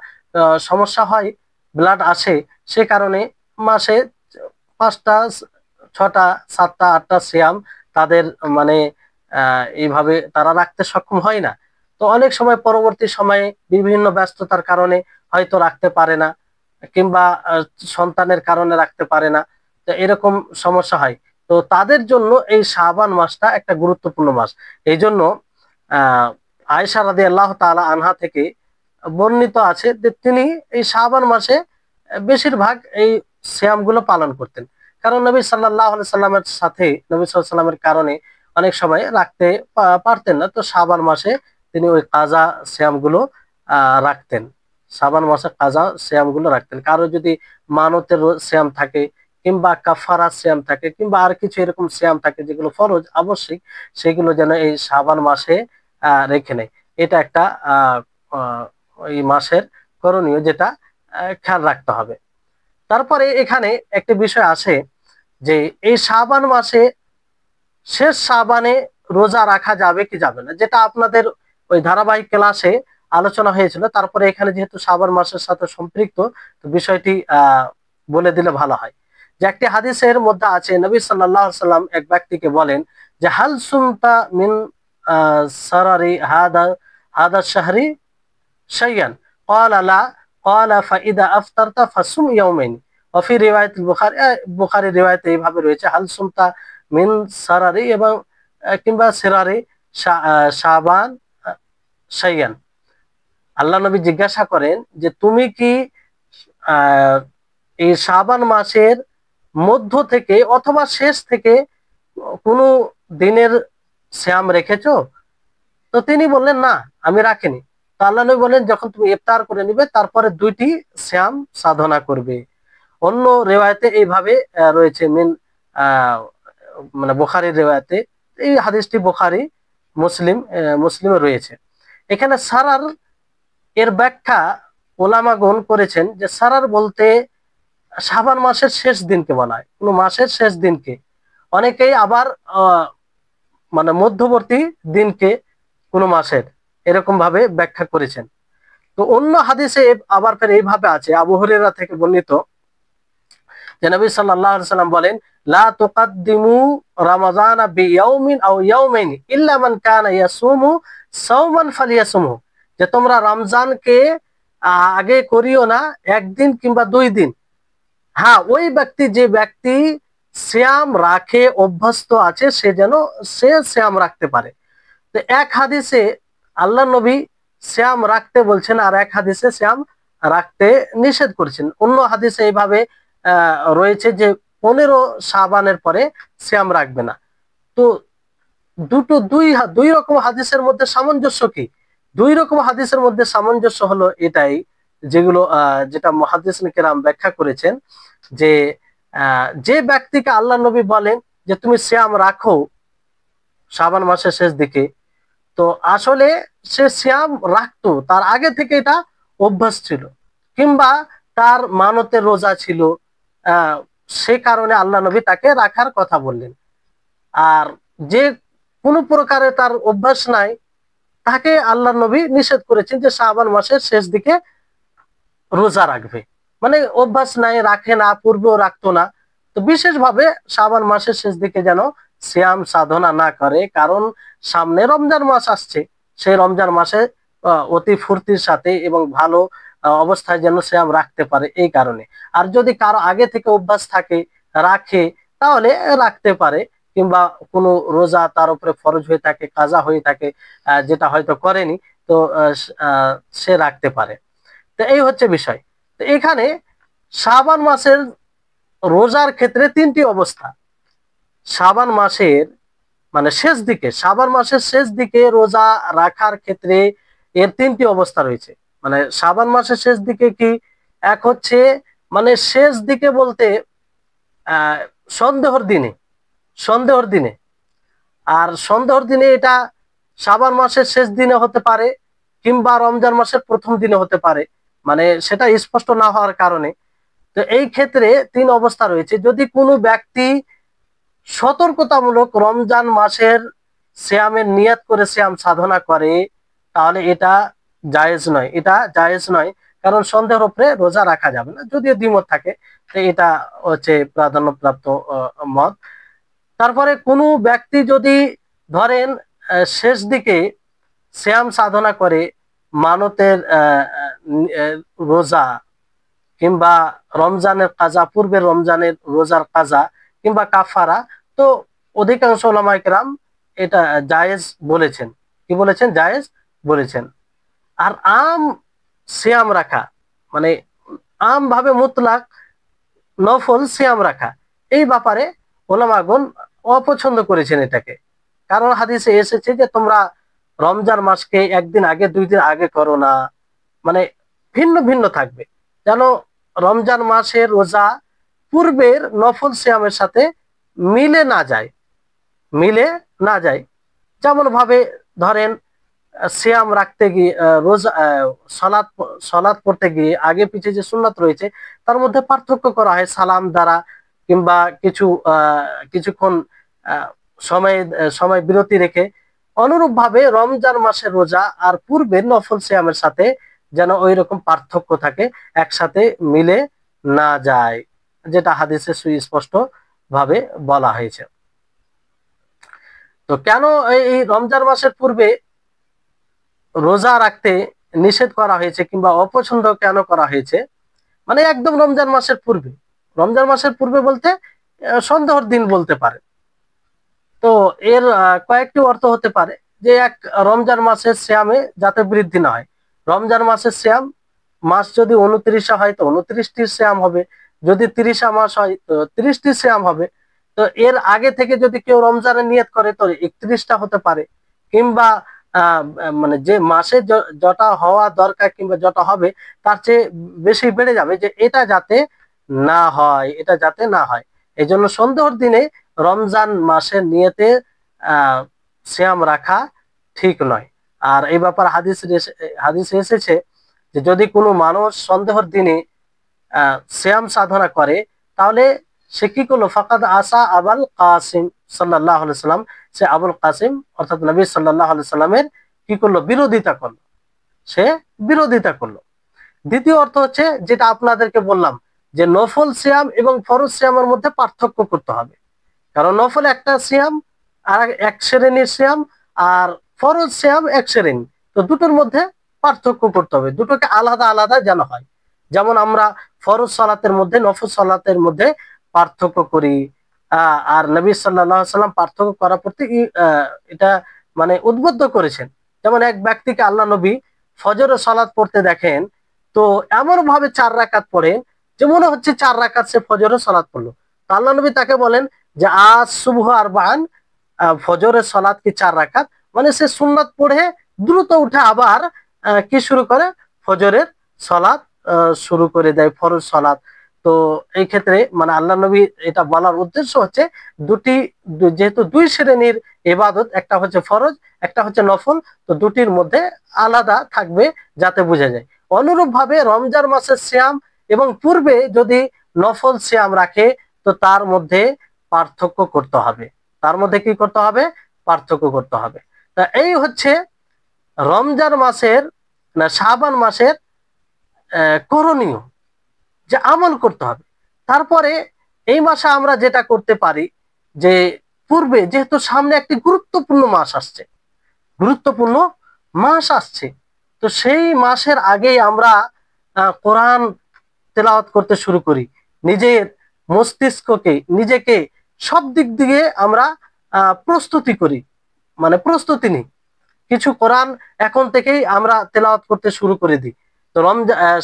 সমস্যা হয়, ব্লাড আসে, সে কারণে মাসে 5টা 6টা 7টা 8টা সিয়াম তাদের মানে এইভাবে তারা রাখতে সক্ষম হয় না। তো অনেক সময় পরবর্তী সময়ে বিভিন্ন ব্যস্ততার কারণে হয়তো রাখতে পারে না, কিংবা সন্তানের কারণে রাখতে পারে না, তো এরকম সমস্যা হয়। তো তাদের জন্য এই শাবান মাসটা একটা গুরুত্বপূর্ণ মাস। এই জন্য আয়েশা রাদিয়াল্লাহু তাআলা আনহা থেকে বর্ণিত আছে যে তিনি এই শাবান মাসে বেশিরভাগ এই সিয়ামগুলো পালন করতেন, কারণ নবী সাল্লাল্লাহু আলাইহি সাল্লামের সাথে, নবী সাল্লাল্লাহু আলাইহি সাল্লামের কারণে অনেক সময় রাখতে পারতেন না, তো শাবান মাসে তিনি ওই কাজা সিয়ামগুলো রাখতেন। শাবান মাসে কাজা সিয়ামগুলো রাখতেন। কারো যদি মানতের সিয়াম থাকে, কিংবা কাফারা সিয়াম থাকে, কিংবা আর কিছু এরকম সিয়াম থাকে যেগুলো ফরজ আবশ্যিক, সেগুলো যেন এই শাবান মাসে রেখে নেয়। এটা একটা আহ এই মাসের করণীয়, যেটা খেয়াল রাখতে হবে। তারপরে এখানে একটা বিষয় আছে যে এই শাবান মাসে শেষ শাবানে রোজা রাখা যাবে কি যাবে না, যেটা আপনাদের ওই ধারাবাহিক ক্লাসে আলোচনা হয়েছিল। তারপরে এখানে যেহেতু শাবান মাসের সাথে সম্পৃক্ত, তো বিষয়টি বলে দিলে ভালো হয়। যে একটি হাদিসের মধ্যে আছে, নবী সাল্লাল্লাহু আলাইহি সাল্লাম এক ব্যক্তিকে বলেন যে হাল সুমতা মিন সারারি হাদা হাদা শাহরি শাইয়ান, ক্বালা লা, ক্বালা ফাইদা আফতারতা ফাসুম ইয়াউমাইন। ওয়াফি রিওয়ায়াত বুখারী, বুখারী রিওয়ায়াতে এইভাবে রয়েছে হাল সুমতা মিন সারারি, এবং কিংবা সিরারি শাবান শাইয়ান। আল্লাহ নবী জিজ্ঞাসা করেন যে তুমি কি আহ এই শাবান মাসের মধ্য থেকে অথবা শেষ থেকে কোনো দিনের সিয়াম রেখেছো? তো তিনি বললেন না, আমি রাখিনি। তো আল্লাহ নবী বলেন যখন তুমি ইফতার করে নিবে, তারপরে 2টি সিয়াম সাধনা করবে। অন্য রেওয়ায়তে এইভাবে রয়েছে, মিন মানে বুখারীর রেওয়ায়তে, এই হাদিসটি বুখারী মুসলিমে রয়েছে। এখানে সারার এর ব্যাখ্যা ওলামাগণ করেছেন যে সারার বলতে শাবান মাসের শেষ দিনকে বলা হয়, কোনো মাসের শেষ দিনকে। অনেকেই আবার মানে মধ্যবর্তী দিনকে কোনো মাসের, এরকম ভাবে ব্যাখ্যা করেছেন। তো অন্য হাদিসে আবার ফের এইভাবে আছে, আবু হুরায়রা থেকে বর্ণিত, যে নবী সাল্লাল্লাহু আলাইহি সাল্লাম বলেন লা তুকাদ্দিমু রামাযানা বিয়াউমিন আও ইয়াউমাইনি ইল্লা মান কানা ইয়াসুমু সাওমান ফালিয়াসুমহু, যে তোমরা রমজানকে আগে করিও না একদিন কিংবা 2 দিন। হ্যাঁ, ওই ব্যক্তি, যে ব্যক্তি সিয়াম রাখে অভ্যস্ত আছে, সে যেন সে সিয়াম রাখতে পারে। তো এক হাদিসে আল্লাহ নবী সিয়াম রাখতে বলছেন, আর এক হাদিসে সিয়াম রাখতে নিষেধ করেছেন। অন্য হাদিসে এইভাবে রয়েছে যে 15 শাবানের পরে সিয়াম রাখবে না। তো দুই রকম হাদিসের মধ্যে সামঞ্জস্য কি? 2 রকম হাদিসের মধ্যে সামঞ্জস্য হলো এটাই, যেগুলো যেটা মুহাদ্দিসিন কেরাম ব্যাখ্যা করেছেন, যে যে ব্যক্তিকে আল্লাহ নবী বলেন যে তুমি সিয়াম রাখো শাবান মাসের শেষ দিকে, তো আসলে সে সিয়াম রাখতো, তার আগে থেকে এটা অভ্যাস ছিল, কিংবা তার মানতের রোজা ছিল, সে কারণে আল্লাহ নবী তাকে রাখার কথা বললেন। আর যে কোনো প্রকারে তার অভ্যাস নাই, তাকে আল্লাহ নবী নিষেধ করেছেন যে শাবান মাসের শেষ দিকে রোজা রাখবে। মানে অভ্যাস নাই, রাখে না, পূর্বেও রাখতো না, তো বিশেষভাবে শাবান মাসের শেষ দিকে যেন সিয়াম সাধনা না করে, কারণ সামনে রমজান মাস আসছে। সেই রমজান মাসে অতি ফুর্তির সাথে এবং ভালো অবস্থায় যেন সিয়াম রাখতে পারে, এই কারণে। আর যদি কারো আগে থেকে অভ্যাস থাকে, রাখে, তাহলে রাখতে পারে, কিংবা কোনো রোজা তার উপরে ফরজ হয়ে থাকে, কাজা হয়ে থাকে, যেটা হয়তো করেনি, তো সে রাখতে পারে। তো এই হচ্ছে বিষয়। তো এখানে শাবান মাসের রোজার ক্ষেত্রে 3টি অবস্থা। শাবান মাসের মানে শেষ দিকে, শাবান মাসের শেষ দিকে রোজা রাখার ক্ষেত্রে এর 3টি অবস্থা রয়েছে। মানে শাবান মাসের শেষ দিকে কি, এক হচ্ছে মানে শেষ দিকে বলতে আহ সন্দেহর দিনে, সন্দেহর দিনে, আর সন্দেহর দিনে এটা শাবান মাসের শেষ দিনে হতে পারে কিংবা রমজান মাসের প্রথম দিনে হতে পারে, মানে সেটা স্পষ্ট না হওয়ার কারণে। তো এই ক্ষেত্রে তিন অবস্থা রয়েছে। যদি কোনো ব্যক্তি সতর্কতামূলক রমজান মাসের সিয়ামের নিয়ত করে সিয়াম সাধনা করে, তাহলে এটা জায়েজ নয়, এটা জায়েজ নয়। কারণ সন্দেহের উপরে রোজা রাখা যাবে না, যদিও দ্বিমত থাকে, তো এটা হচ্ছে প্রাধান্যপ্রাপ্ত মত। তারপরে কোনো ব্যক্তি যদি ধরেন শেষ দিকে সিয়াম সাধনা করে, মানতের রোজা কিংবা রমজানের কাজা, পূর্বের রমজানের রোজার কাজা কিংবা কাফারা, তো অধিকাংশ ওলামায়ে কেরাম এটা জায়েজ বলেছেন। কি বলেছেন? জায়েজ বলেছেন। আর আম সিয়াম রাখা, মানে আম ভাবে মুতলাক নফল সিয়াম রাখা, এই ব্যাপারে ওলামাগণ অপছন্দ করেছেন এটাকে। কারণ হাদিসে এসেছে যে তোমরা রমজান মাসকে একদিন আগে 2 দিন আগে করো না, মানে ভিন্ন ভিন্ন থাকবে, যেন রমজান মাসের রোজা পূর্বের নফল সিয়ামের সাথে মিলে না যায়, মিলে না যায়। যেমন ভাবে ধরেন সিয়াম রাখতে গিয়ে রোজা সলাৎ সলাৎ পড়তে গিয়ে আগে পিছে যে সুন্নাত রয়েছে তার মধ্যে পার্থক্য করা হয় সালাম দ্বারা, কিংবা কিছুক্ষণ আহ, সময় সময় বিরতি রেখে। অনুরূপ ভাবে রমজান মাসের রোজা আর পূর্বের নফল সিয়ামের সাথে যেন ওই রকম পার্থক্য থাকে, একসাথে মিলে না যায়, যেটা হাদিসে সুস্পষ্ট ভাবে বলা হয়েছে। তো কেন এই রমজান মাসের পূর্বে রোজা রাখতে নিষেধ করা হয়েছে কিংবা অপছন্দ কেন করা হয়েছে? মানে একদম রমজান মাসের পূর্বে, রমজান মাসের পূর্বে বলতে সন্দেহের দিন বলতে পারে। তো এর কয়েকটি অর্থ হতে পারে। যে এক, রমজান মাসের শ্যামে যাতে বৃদ্ধি না হয়। রমজান মাসের শ্যাম মাস যদি 29 হয় তো 29টি শ্যাম হবে, যদি 30 মাস হয় তো 30টি শ্যাম হবে। তো এর আগে থেকে যদি কেউ রমজানের নিয়ত করে তো 31টা হতে পারে, কিংবা মানে যে মাসে যটা হওয়া দরকার কিংবা যটা হবে তার চেয়ে বেশি বেড়ে যাবে, যে এটা যাতে না হয়, এটা যাতে না হয়। এই জন্য সন্দেহের দিনে রমজান মাসের নিয়তে সিয়াম রাখা ঠিক নয়। আর এই ব্যাপারে হাদিসে এসেছে যে যদি কোনো মানুষ সন্দেহের দিনে সিয়াম সাধনা করে, তাহলে সে কি করলো? ফাকাদ আসা আবুল কাসিম সাল্লাল্লাহু আলাইহি সাল্লাম, সে আবুল কাসিম অর্থাৎ নবী সাল্লাল্লাহু আলাইহি সাল্লামের কি করলো? বিরোধিতা করলো, সে বিরোধিতা করলো। দ্বিতীয় অর্থ হচ্ছে যেটা আপনাদেরকে বললাম, যে নফল সিয়াম এবং ফরজ সিয়ামের মধ্যে পার্থক্য করতে হবে। কারণ নফল একটা সিয়াম, আর এক শ্রেণীর সিয়াম, আর ফরজ সিয়াম এক শ্রেণী। তো দুটোর মধ্যে পার্থক্য করতে হবে, দুটোকে আলাদা আলাদা যেন হয়। যেমন আমরা ফরজ সালাতের মধ্যে নফল সালাতের মধ্যে পার্থক্য করি, আর নবী সাল্লাল্লাহু আলাইহি সাল্লাম পার্থক্য করার প্রতি এটা মানে উদ্বুদ্ধ করেছেন। যেমন এক ব্যক্তিকে আল্লাহ নবী ফজরের সালাত পড়তে দেখেন, তো এমন ভাবে 4 রাকাত পড়েন যে মনে হচ্ছে 4 রাকাত সে ফজরের সালাত পড়লো। আল্লাহ নবী তাকে বলেন যে আজ সুবহ আরবান, ফজরের সালাত কি 4 রাকাত, মানে সে সুন্নাত পড়ে দ্রুত উঠে আবার কি শুরু করে? ফজরের সালাত শুরু করে দেয়, ফরজ সালাত। তো এই ক্ষেত্রে মানে আল্লাহ নবী এটা বলার উদ্দেশ্য হচ্ছে যেহেতু 2 শ্রেণীর ইবাদত, একটা হচ্ছে ফরজ, একটা হচ্ছে নফল, তো দুটির মধ্যে আলাদা থাকবে যাতে বোঝা যায়। অনুরূপ ভাবে রমজান মাসের সিয়াম এবং পূর্বে যদি নফল সিয়াম রাখে, তো তার মধ্যে পার্থক্য করতে হবে, তার মধ্যে কি করতে হবে? পার্থক্য করতে হবে। তা এই হচ্ছে রমজান মাসের না শাবান মাসের করণীয়, যে আমল করতে হবে। তারপরে এই মাসে আমরা যেটা করতে পারি, যে পূর্বে যেহেতু সামনে একটি গুরুত্বপূর্ণ মাস আসছে, গুরুত্বপূর্ণ মাস আসছে, তো সেই মাসের আগেই আমরা কোরআন তেলাওয়াত করতে শুরু করি, নিজের মস্তিষ্ককে, নিজেকে সব দিক দিয়ে আমরা প্রস্তুতি করি, মানে প্রস্তুতি নিই। কিছু কোরআন এখন থেকেই আমরা তেলাওয়াত করতে শুরু করে দিই। তো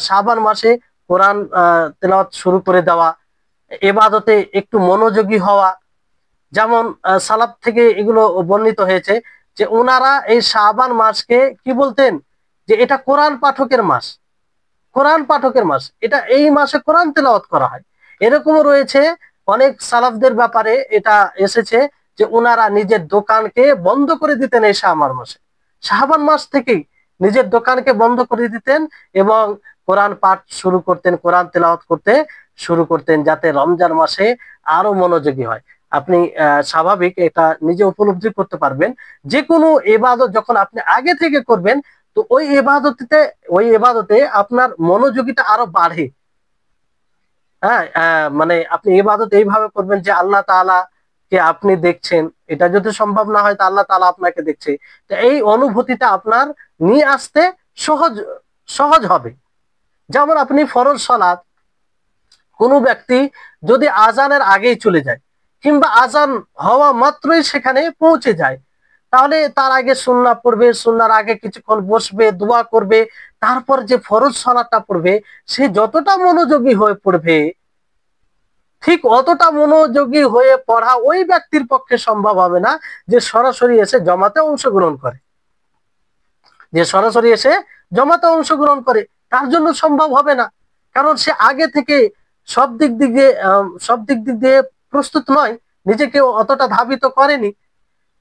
শাবান মাসে কোরআন তেলাওয়াত শুরু করে দেওয়া, এবাদতে একটু মনোযোগী হওয়া। যেমন সালাফ থেকে এগুলো বর্ণিত হয়েছে যে ওনারা এই শাবান মাসকে কি বলতেন? যে এটা কোরআন পাঠকের মাস, কোরআন পাঠকের মাস, এটা এই মাসে কোরআন তেলাওয়াত করা হয়। এরকমও রয়েছে অনেক সালাফদের ব্যাপারে এটা এসেছে যে ওনারা নিজের দোকানকে বন্ধ করে দিতেন এই শাবান মাসে, শাবান মাস থেকেই নিজের দোকানকে বন্ধ করে দিতেন এবং কোরআন পাঠ শুরু করতেন, কোরআন তেলাওয়াত করতে শুরু করতেন, যাতে রমজান মাসে আরো মনোযোগী হয়। আপনি স্বাভাবিক এটা নিজে উপলব্ধি করতে পারবেন, যে কোনো ইবাদত যখন আপনি আগে থেকে করবেন তো ওই ইবাদতে আপনার মনোযোগীটা আরো বাড়ে। হ্যাঁ, মানে আপনি ইবাদত এইভাবে করবেন যে আল্লাহ তাআলা কে আপনি দেখছেন, এটা যদি সম্ভব না হয় তা আল্লাহ তাআলা আপনাকে দেখছে, তো এই অনুভূতিটা আপনার নিয়ে আসতে সহজ সহজ হবে। যেমন আপনি ফরজ সালাত, কোনো ব্যক্তি যদি আজানের আগেই চলে যায় কিংবা আজান হওয়া মাত্রই সেখানে পৌঁছে যায়, তাহলে তার আগে সুন্নাহ পড়বে, সুন্নাহর আগে কিছুক্ষণ বসবে, দোয়া করবে, তারপর যে ফরজ সালাতটা পড়বে সে যতটা মনোযোগী হয়ে পড়বে, ঠিক অতটা মনোযোগী হয়ে পড়া ওই ব্যক্তির পক্ষে সম্ভব হবে না যে সরাসরি এসে জমাতে অংশগ্রহণ করে, যে সরাসরি এসে জমাতে অংশগ্রহণ করে, তার জন্য সম্ভব হবে না। কারণ সে আগে থেকে সব দিক দিয়ে প্রস্তুত নয়, নিজেকে অতটা ধাবিত করেনি।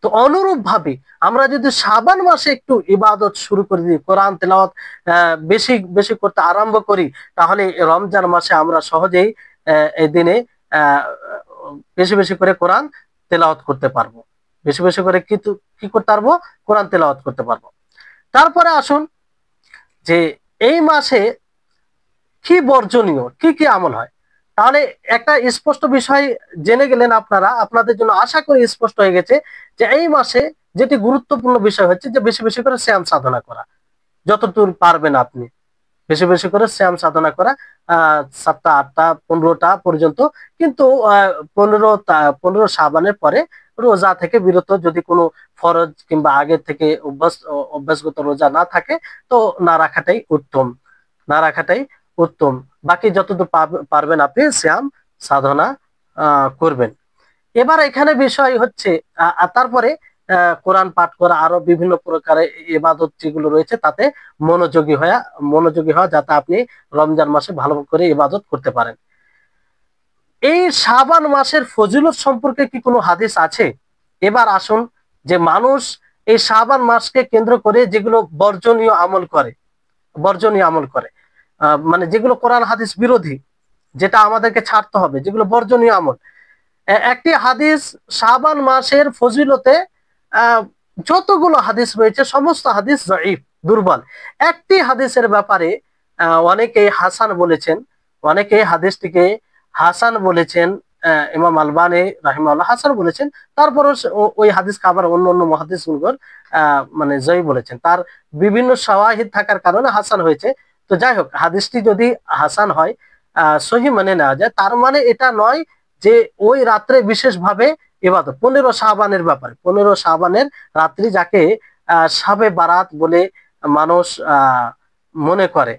তো অনুরূপ ভাবে আমরা যদি শাবান মাসে একটু ইবাদত শুরু করে দিই, কোরআন তেলাওয়াত বেশি বেশি করতে আরম্ভ করি, তাহলে রমজান মাসে আমরা সহজেই এই দিনে আহ, বেশি বেশি করে কোরআন তেলাওয়াত করতে পারবো, বেশি বেশি করে কি করতে পারবো, কোরআন তেলাওয়াত করতে পারবো। তারপরে আসুন যে এই মাসে কি বর্জনীয়, কি কি আমল হয়। তাহলে একটা স্পষ্ট বিষয় জেনে গেলেন আপনারা, আপনাদের জন্য আশা করি স্পষ্ট হয়ে গেছে যে এই মাসে যেটি গুরুত্বপূর্ণ বিষয় হচ্ছে যে বেশি বেশি করে শ্যাম সাধনা করা, যতদূর পারবেন আপনি বেশি বেশি করে শ্যাম সাধনা করা, 7টা 8টা 15টা পর্যন্ত। কিন্তু 15 শাবানের পরে রোজা থেকে বিরত, যদি কোনো ফরজ কিংবা আগে থেকে অভ্যাসগত রোজা না থাকে তো না রাখাটাই উত্তম, না রাখাটাই উত্তম। বাকি যতদূর পারবেন আপনি শ্যাম সাধনা করবেন। এবার এখানে বিষয় হচ্ছে তারপরে কোরআন পাঠ করা, আরো বিভিন্ন প্রকারের ইবাদত যেগুলো রয়েছে তাতে মনোযোগী হওয়া, যাতে আপনি রমজান মাসে ভালো করে ইবাদত করতে পারেন। এই শাবান মাসের ফজিলত সম্পর্কে কি কোনো হাদিস আছে? এবার আসুন যে মানুষ এই শাবান মাসকে কেন্দ্র করে যেগুলো বর্জনীয় আমল করে, মানে যেগুলো কোরআন হাদিস বিরোধী, যেটা আমাদেরকে ছাড়তে হবে, যেগুলো বর্জনীয় আমল। একটি হাদিস শাবান মাসের ফজিলতে, যতগুলো হাদিস রয়েছে সমস্ত হাদিস জয়ীফ, দুর্বল। একটি হাদিসের ব্যাপারে অনেকেই হাসান বলেছেন, অনেকেই হাদিসটিকে হাসান বলেছেন, ইমাম আলবানী রাহিমাহুল্লাহ হাসান বলেছেন, তারপরও ওই হাদিসকে আবার অন্য অন্য মুহাদ্দিসগণ মানে জয়ী বলেছেন, তার বিভিন্ন শাওয়াহিদ থাকার কারণে হাসান হয়েছে। তো যাই হোক, হাদিসটি যদি হাসান হয়, সহি মানে নেওয়া যায়, তার মানে এটা নয় যে ওই রাত্রে বিশেষভাবে ইবাদত। 15 শাবানের ব্যাপারে, 15 শাবানের রাত্রি যাকে শাবে বারাত বলে মানুষ মনে করে,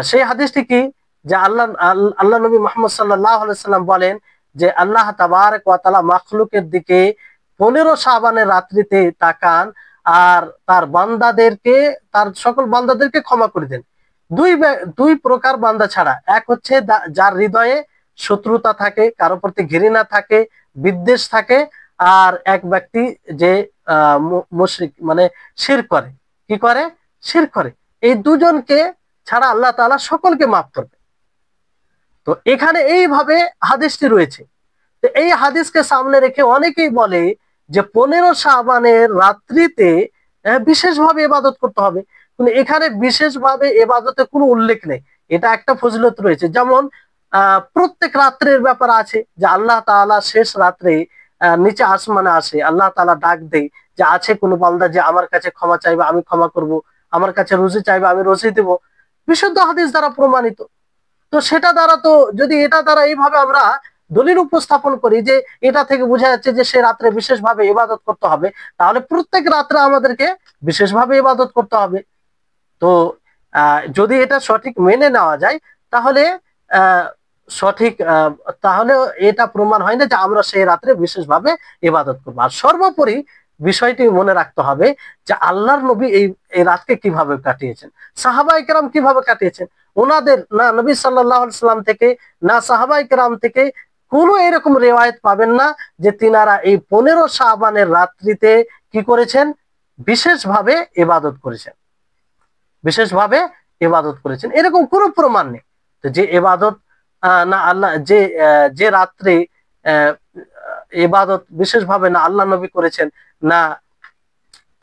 সেই হাদিসটি কি, যে আল্লাহ নবী মুহাম্মদ সাল্লাল্লাহু আলাইহি সাল্লাম বলেন যে আল্লাহ তাবারক ওয়া তাআলা মাখলুকের দিকে 15 শাবানের রাত্রিতে তাকান আর তার সকল বান্দাদেরকে ক্ষমা করে দেন। দুই প্রকার বান্দা ছাড়া, এক হচ্ছে যার হৃদয়ে শত্রুতা থাকে, কারো প্রতি ঘৃণা থাকে, বিদ্বেষ থাকে, আর এক ব্যক্তি যে মুশরিক, মানে শিরক করে, কি করে, শিরক করে। এই দুজনকে ছাড়া আল্লাহ তাআলা সকলকে মাফ করবে। তো এখানে এইভাবে হাদিসটি রয়েছে। তো এই হাদিসকে সামনে রেখে অনেকেই বলে যে 15 শাবানের রাত্রিতে বিশেষভাবে ইবাদত করতে হবে, কিন্তু এখানে বিশেষভাবে ইবাদতের কোনো উল্লেখ নেই। এটা একটা ফজিলত রয়েছে, যেমন প্রত্যেক রাত্রের ব্যাপার আছে যে আল্লাহ তাআলা শেষ রাত্রে নিচে আসমানে আসে, আল্লাহ তাআলা ডাক দেয় যে আছে কোনো বান্দা যে আমার কাছে ক্ষমা চাইবে, আমি ক্ষমা করব, আমার কাছে রুজি চাইবে, আমি রুজি দেব, বিশুদ্ধ হাদিস দ্বারা প্রমাণিত। তো সেটা দ্বারা, তো যদি এটা দ্বারা এইভাবে আমরা দলিল উপস্থাপন করি যে এটা থেকে বোঝা যাচ্ছে যে সে রাত্রে বিশেষভাবে ইবাদত করতে হবে, তাহলে প্রত্যেক রাত্রে আমাদেরকে বিশেষভাবে ইবাদত করতে হবে। তো যদি এটা সঠিক মেনে নেওয়া যায় তাহলে আহ সঠিক তাহলে এটা প্রমাণ হয় না যে আমরা সেই রাত্রে বিশেষভাবে ইবাদত করবো। আর সর্বোপরি বিষয়টি মনে রাখতে হবে যে আল্লাহর নবী এই এই রাতকে কিভাবে কাটিয়েছেন, সাহাবায়ে কেরাম কিভাবে কাটিয়েছেন। ওনাদের না নবী সাল্লাল্লাহু আলাইহি সাল্লাম থেকে না সাহাবায়ে কেরাম থেকে কোনো এরকম রিওয়ায়াত পাবেন না যে তিনারা এই 15 শাবানের রাত্রিতে কি করেছেন, বিশেষভাবে ইবাদত করেছেন, বিশেষভাবে ইবাদত করেছেন, এরকম কোনো প্রমাণ নেই। তো যে ইবাদত না আল্লাহ যে রাত্রে ইবাদত বিশেষভাবে না আল্লাহ নবী করেছেন না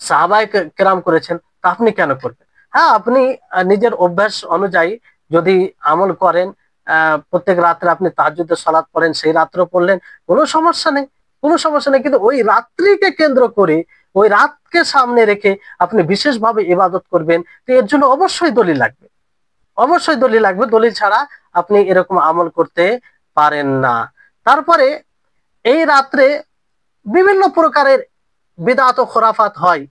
সাহাবায়ে কেরাম করেছেন, তা আপনি কেন করবেন? হ্যাঁ, আপনি নিজের অভ্যাস অনুযায়ী যদি আমল করেন, প্রত্যেক রাত্রে আপনি তাহাজ্জুদের সালাত পড়েন, সেই রাত্রে পড়লেন, কোনো সমস্যা নেই, কোনো সমস্যা নেই। কিন্তু ওই রাত্রিকে কেন্দ্র করে, ওই রাতকে সামনে রেখে আপনি বিশেষভাবে ইবাদত করবেন, তো এর জন্য অবশ্যই দলিল লাগবে, অবশ্যই দলিল লাগবে। দলিল ছাড়া আপনি এরকম আমল করতে পারেন না। তারপরে এই রাত্রে বিভিন্ন প্রকারের বিদআত ও খুরাফাত হয়,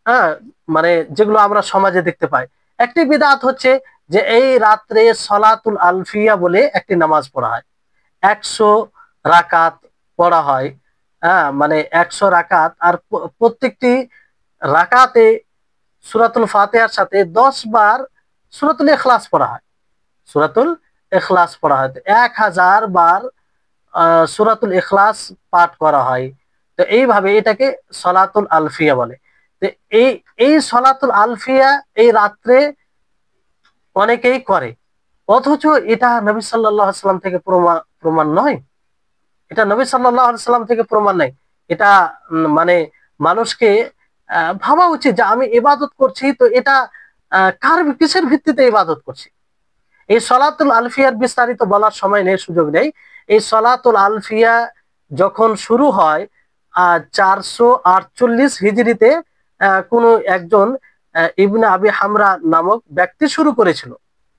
হ্যাঁ, মানে যেগুলো আমরা সমাজে দেখতে পাই। একটি বিদআত হচ্ছে যে এই রাত্রে সলাতুল আলফিয়া বলে একটি নামাজ পড়া হয়, 100 রাকাত পড়া হয়। হ্যাঁ, মানে 100 রাকাত, আর প্রত্যেকটি রাকাতে সূরাতুল ফাতিহার সাথে 10 বার সূরাতুল ইখলাস পড়া হয়, সূরাতুল ইখলাস পড়া হয়। 1000 বার সূরাতুল ইখলাস পাঠ করা হয়। তো এইভাবে এটাকে সলাতুল আলফিয়া বলে। তো এই এই সলাতুল আলফিয়া এই রাত্রে অনেকেই করে, অথচ এটা নবী সাল্লাল্লাহু আলাইহি সাল্লাম থেকে প্রমাণ নয়, এটা নবী সাল্লাল্লাহু আলাইহি সাল্লাম থেকে প্রমাণ নাই। এটা মানে মানুষকে ভাবা উচিত যে আমি ইবাদত করছি, তো এটা কার কিসের ভিত্তিতে ইবাদত করছি। এই সলাতুল আলফিয়ার বিস্তারিত বলার সময় নেই, সুযোগ নেই। এই সলাতুল আলফিয়া যখন শুরু হয় 448 হিজরিতে কোনো একজন ইবনে আবি হামরা নামক ব্যক্তি শুরু করেছিল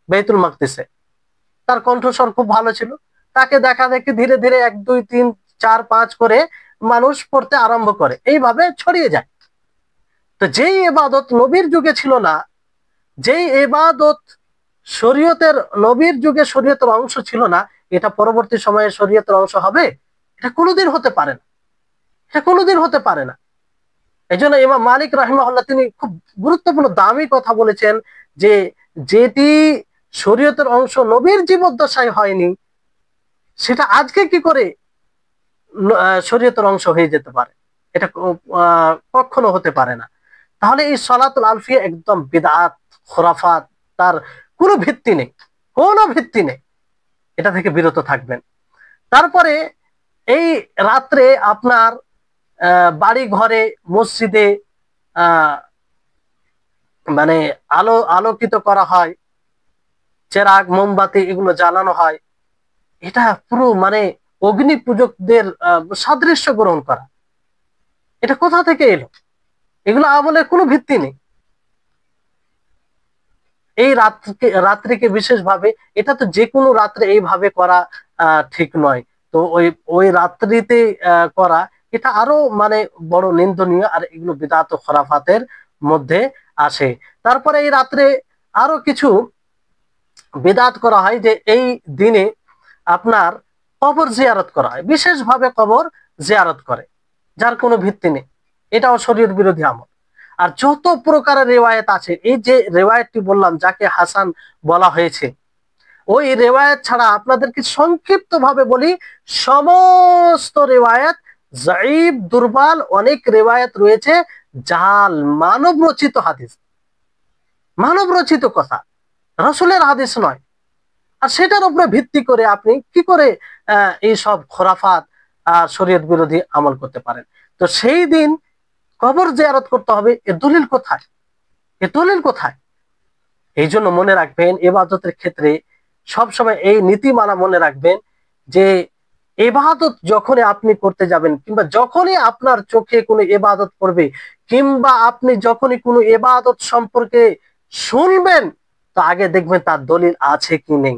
বাইতুল মাকদিসে। তার কণ্ঠস্বর খুব ভালো ছিল, তাকে দেখা দেখি ধীরে ধীরে 1 2 3 4 5 করে মানুষ পড়তে আরম্ভ করে, এইভাবে ছড়িয়ে যায়। তো যেই ইবাদত নবীর যুগে ছিল না, যেই ইবাদত শরীয়তের নবীর যুগে শরীয়তের অংশ ছিল না, এটা পরবর্তী সময়ে শরীয়তের অংশ হবে? এটা কোনোদিন হতে পারে না, এটা কোনোদিন হতে পারে না। এই জন্য ইমাম মালিক রাহিমাহুল্লাহ তিনি খুব গুরুত্বপূর্ণ দামি কথা বলেছেন যে যেটি শরীয়তের অংশ নবীর জীবদ্দশায় হয়নি, সেটা আজকে কি করে শরীয়তের অংশ হয়ে যেতে পারে? এটা কখনো হতে পারে না। তাহলে এই সলাতুল আলফিয়া একদম বিদআত, খুরাফাত, তার কোনো ভিত্তি নেই, কোনো ভিত্তি নেই, এটা থেকে বিরত থাকবেন। তারপরে এই রাত্রে আপনার বাড়ি ঘরে মসজিদে মানে আলোকিত করা হয়, চেরাগ মোমবাতি এগুলো জ্বালানো হয়, এটা পুরো মানে অগ্নি পূজকদের সাদৃশ্য গ্রহণ করা। এটা কোথা থেকে এলো? এগুলো আমলের কোনো ভিত্তি নেই। এই রাত্রিকে বিশেষভাবে, এটা তো যে কোনো রাত্রে এইভাবে করা ঠিক নয়। তো ওই ওই রাত্রিতে করা এটা আরো মানে বড় নিন্দনীয়, আর এগুলো বিদআত ও খুরাফাতের মধ্যে আসে। তারপরে এই রাত্রে আরো কিছু বিদআত করা হয়, যে এই দিনে আপনার কবর জিয়ারত করা হয়, বিশেষভাবে কবর জিয়ারত করে, যার কোনো ভিত্তি নেই, এটাও শরীয়ত বিরোধী আমল। আর যত প্রকারের রেওয়ায়েত আছে, এই যে রেওয়ায়েতটি বললাম যাকে হাসান বলা হয়েছে, ওই রেওয়ায়েত ছাড়া আপনাদেরকে সংক্ষিপ্ত ভাবে বলি, সমস্ত রেওয়ায়েত যায়ীফ, দুর্বল, অনেক রেওয়ায়েত রয়েছে জাল, মানব রচিত হাদিস, মানব রচিত কথা, রাসূলের হাদিস নয়। আর সেটার উপরে ভিত্তি করে আপনি কি করে এই সব খোরাফাত আর শরীয়ত বিরোধী আমল করতে পারেন? তো সেই দিন কবর জিয়ারত করতে হবে, এর দলিল কোথায়? এর দলিল কোথায়? এই জন্য মনে রাখবেন, ইবাদতের ক্ষেত্রে সবসময় এই নীতিমালা মনে রাখবেন যে ইবাদত যখনই আপনি করতে যাবেন, কিংবা যখনই আপনার চোখে কোনো ইবাদত পড়বে, কিংবা আপনি যখনই কোনো ইবাদত সম্পর্কে শুনবেন, তো আগে দেখবেন তার দলিল আছে কি নেই,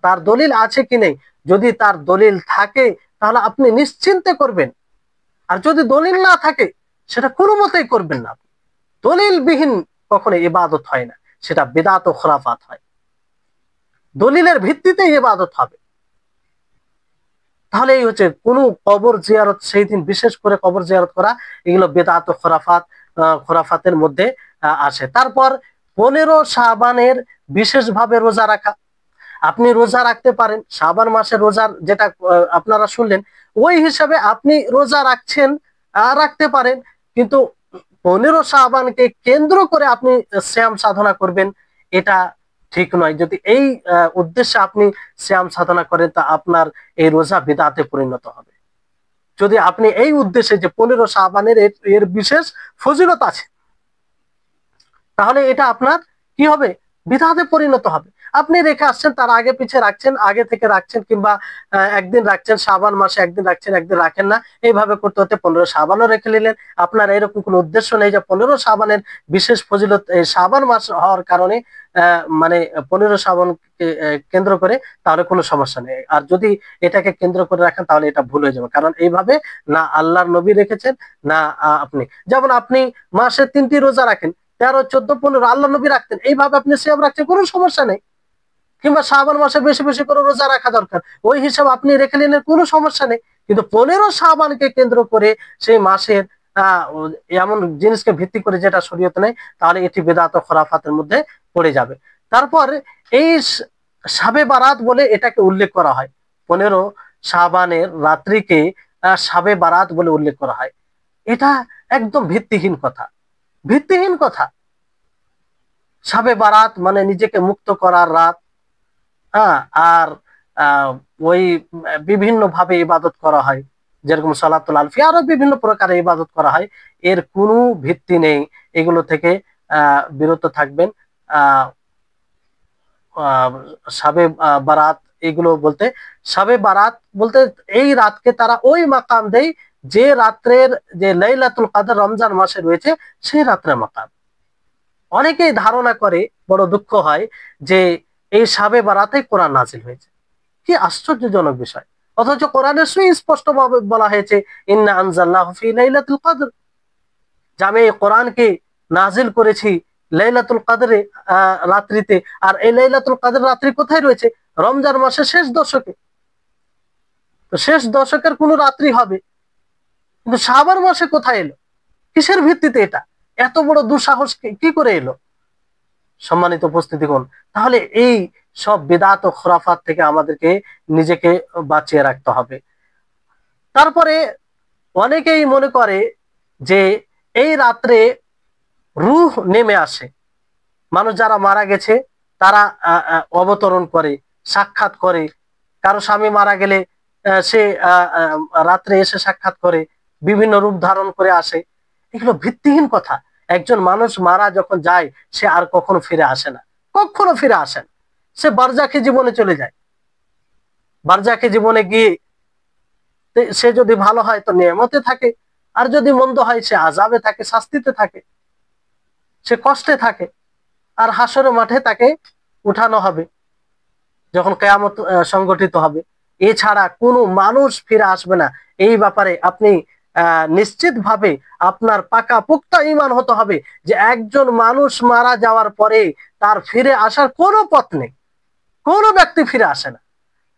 তার দলিল আছে কি নেই। যদি তার দলিল থাকে তাহলে আপনি নিশ্চিন্তে করবেন, আর যদি দলিল না থাকে সেটা কোনো মতেই করবেন না। দলিলবিহীন কখনো ইবাদত হয় না, সেটা বিদআত ও খুরাফাত হয়। দলিলের ভিত্তিতে ইবাদত হবে। তাহলে এই হচ্ছে কোন কবর জিয়ারত, সেই দিন বিশেষ করে কবর জিয়ারত করা, এগুলো বেদাত ও খোরাফাতের মধ্যে আসে। তারপর 15 শাবানের বিশেষভাবে রোজা রাখা। আপনি রোজা রাখতে পারেন, শাবান মাসের রোজার যেটা আপনারা শুনলেন, ওই হিসাবে আপনি রোজা রাখছেন, রাখতে পারেন, কিন্তু 15 শাবানকে কেন্দ্র করে আপনি শ্যাম সাধনা করবেন, এটা ঠিক নয়। যদি এই উদ্দেশ্যে আপনি শ্যাম সাধনা করেন, তা আপনার এই রোজা বিদআতে পরিণত হবে। যদি আপনি এই উদ্দেশ্যে যে 15 শাবানের এর বিশেষ ফজিলত আছে, তাহলে এটা আপনার কি হবে, বিদআতে পরিণত হবে। আপনি রেখে আসছেন, তার আগে পিছে রাখছেন, আগে থেকে রাখছেন, কিংবা একদিন রাখছেন, শাবান মাসে একদিন রাখছেন, একদিন রাখেন না, এইভাবে করতে হতে 15 শাবানও রেখে নিলেন। আপনার এরকম কোনো উদ্দেশ্য নেই যে 15 শাবানের বিশেষ ফজিলত এই শাবান মাস হওয়ার কারণে মানে 15 শাবানকে কেন্দ্র করে, তাহলে কোনো সমস্যা নেই। আর যদি এটাকে কেন্দ্র করে রাখেন, তাহলে এটা ভুল হয়ে যাবে। কারণ এইভাবে না আল্লাহর নবী রেখেছেন, না আপনি। যেমন আপনি মাসে 3টি রোজা রাখেন, 13, 14, 15 আল্লাহ নবী রাখতেন, এইভাবে আপনি সিয়াম রাখছেন, কোনো সমস্যা নেই। কিংবা শাবান মাসে বেশি বেশি করে রোজা রাখা দরকার, ওই হিসাব আপনি রেখে নিলেন, কোনো সমস্যা নেই। কিন্তু 15 শাবানকে কেন্দ্র করে সেই মাসের এমন জিনিসকে ভিত্তি করে যেটা শরীয়তে নেই, তাহলে এটি বেদাত ও খোরাফাতের মধ্যে পড়ে যাবে। তারপর এই শাবে বারাত বলে এটাকে উল্লেখ করা হয়, 15 শাবানের রাত্রিকে শাবে বারাত বলে উল্লেখ করা হয়। এটা একদম ভিত্তিহীন কথা, ভিত্তিহীন কথা। শাবে বারাত মানে নিজেকে মুক্ত করার রাত। হ্যাঁ, আর ওই বিভিন্ন ভাবে ইবাদত করা হয়, যেরকম সালাতুল আলফি, আরো বিভিন্ন প্রকারের ইবাদত করা হয়, এর কোনো ভিত্তি নেই। এগুলো থেকে বিরত থাকবেন। আহ শাবে বারাত এগুলো বলতে, শাবে বারাত বলতে এই রাতকে তারা ওই মাকাম দেয় যে রাত্রের, যে লাইলাতুল কদর রমজান মাসে রয়েছে, সেই রাত্রের মাকাম। অনেকেই ধারণা করে, বড় দুঃখ হয়, যে এই শাবে বারাতে কোরআন নাজিল হয়েছে। কি আশ্চর্যজনক বিষয়! অথচ কোরআনের সুস্পষ্ট ভাবে বলা হয়েছে, ইন্না আনজালনাহু ফি লাইলাতুল কদর, যে আমি এই কোরআনকে নাজিল করেছি লাইলাতুল কদরে, রাত্রিতে। আর এই লাইলাতুল কদর রাত্রি কোথায় রয়েছে? রমজান মাসের শেষ দশকে। তো শেষ দশকের কোন রাত্রি হবে, কিন্তু শাবান মাসে কোথায় এলো? কিসের ভিত্তিতে এটা এত বড় দুঃসাহস কি করে এলো? সম্মানিত উপস্থিতিগণ, তাহলে এই সব বিদআত ও খুরাফাত থেকে আমাদেরকে নিজেকে বাঁচিয়ে রাখতে হবে। তারপরে অনেকেই মনে করে যে এই রাত্রে রূহ নেমে আসে, মানুষ যারা মারা গেছে তারা অবতরণ করে, সাক্ষাৎ করে। কারো স্বামী মারা গেলে সে রাত্রে এসে সাক্ষাৎ করে, বিভিন্ন রূপ ধারণ করে আসে। এগুলো ভিত্তিহীন কথা। একজন মানুষ মারা যখন যায়, সে আর কখনো ফিরে আসে না, কখনো ফিরে আসে না। সে বারজাখী জীবনে চলে যায়। বারজাখী জীবনে গিয়ে সে যদি ভালো হয় তো নিয়ামতে থাকে, আর যদি মন্দ হয় সে আযাবে থাকে, শাস্তিতে থাকে, সে কষ্টে থাকে। আর হাসরের মাঠে তাকে উঠানো হবে যখন কিয়ামত সংগঠিত হবে। এছাড়া কোনো মানুষ ফিরে আসবে না। এই ব্যাপারে আপনি নিশ্চিত ভাবে আপনার পাকা পুক্তা ঈমান হতে হবে যে একজন মানুষ মারা যাওয়ার পরে তার ফিরে আসার কোনো পথ নেই। কোনো ব্যক্তি ফিরে আসে না,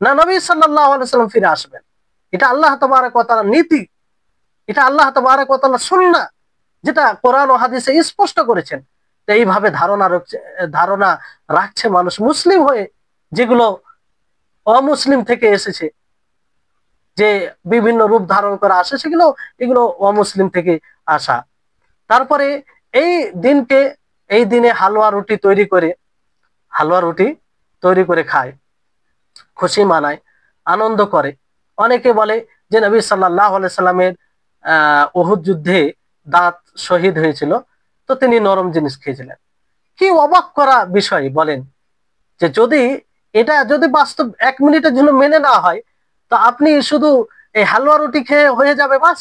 না নবী সাল্লাল্লাহু আলাইহি ওয়াসাল্লাম ফিরে আসবেন। এটা আল্লাহ তাবারক ওয়া তাআলার নীতি, এটা আল্লাহ তাবারক ওয়া তাআলার সুন্নাহ, যেটা কোরআন ও হাদিসে স্পষ্ট করেছেন। তো এইভাবে ধারণা রাখছে মানুষ মুসলিম হয়ে, যেগুলো অমুসলিম থেকে এসেছে, যে বিভিন্ন রূপ ধারণ করে আসে, এগুলো অমুসলিম থেকে আসা। তারপরে এই দিনকে, এই দিনে হালুয়া রুটি তৈরি করে খায়, খুশি মানায়, আনন্দ করে। অনেকে বলে যে নবী সাল্লাল্লাহু আলাইহি সাল্লামের উহুদ যুদ্ধে দাঁত শহীদ হয়েছিল, তো তিনি নরম জিনিস খেয়েছিলেন। কি অবাক করা বিষয় বলেন, যে যদি বাস্তব 1 মিনিটের জন্য মেনে না হয়, তো আপনি শুধু এই হালুয়া রুটি খেয়ে হয়ে যাবে বাস,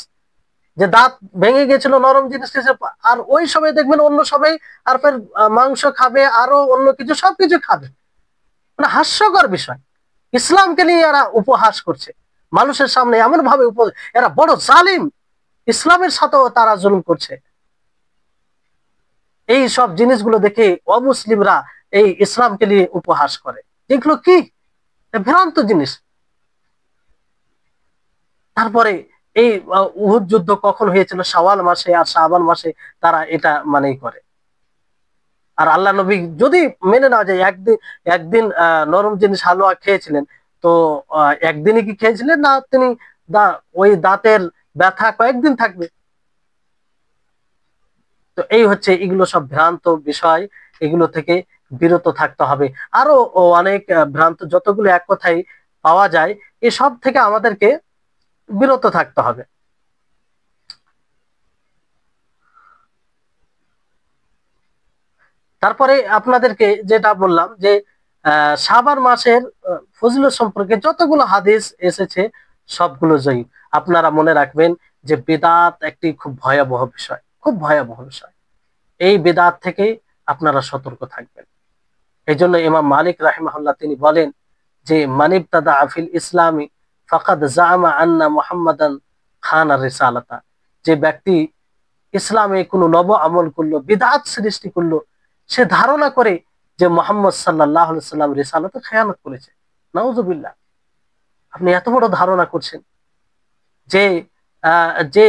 যে দাঁত ভেঙে গেছিল, নরম জিনিস খেয়েছে, আর ওই সময় দেখবেন অন্য সবাই আর ফের মাংস খাবে, আরো অন্য কিছু, সবকিছু খাবে। মানে হাস্যকর বিষয়। ইসলামকে নিয়ে এরা উপহাস করছে মানুষের সামনে, এমন ভাবে এরা বড় জালিম, ইসলামের সাথেও তারা জুলুম করছে। এই সব জিনিসগুলো দেখে অমুসলিমরা এই ইসলামকে নিয়ে উপহাস করে। এগুলো কি ভ্রান্ত জিনিস। তারপরে এই উহুদ যুদ্ধ কখন হয়েছিল? শাওয়াল মাসে আর শাবান মাসে তারা এটা মানেই করে। আর আল্লাহ নবী যদি মেনে নেওয়া যায়, একদিন একদিন নরম জিনিস হালুয়া খেয়েছিলেন, তো একদিনই কি খেয়েছিলেন না, তিনি ওই দাঁতের ব্যথা কয়েকদিন থাকবে। তো এই হচ্ছে, এগুলো সব ভ্রান্ত বিষয়, এগুলো থেকে বিরত থাকতে হবে। আরো অনেক ভ্রান্ত যতগুলো এক কথায় পাওয়া যায়, এসব থেকে আমাদেরকে বিরত থাকতে হবে। তারপরে আপনাদেরকে যেটা বললাম যে শাবান মাসের ফজিলত সম্পর্কে যতগুলো হাদিস এসেছে সবগুলো জয়ী। আপনারা মনে রাখবেন যে বেদাত একটি খুব ভয়াবহ বিষয়, খুব ভয়াবহ বিষয়। এই বেদাত থেকে আপনারা সতর্ক থাকবেন। এই জন্য ইমাম মালিক রাহিমাহুল্লাহ তিনি বলেন যে মানিবতাদা আফিল ইসলামী ফাকাদ জামা আন্না মুহাম্মাদান খানা রিসালাতা, যে ব্যক্তি ইসলামে কোনো নব আমল করলো, বিদআত সৃষ্টি করলো, সে ধারণা করে যে মুহাম্মদ সাল্লাল্লাহু আলাইহি সাল্লাম রিসালাতে খেয়ানত করেছে। নাউজুবিল্লাহ। আপনি এত বড় ধারণা করছেন যে যে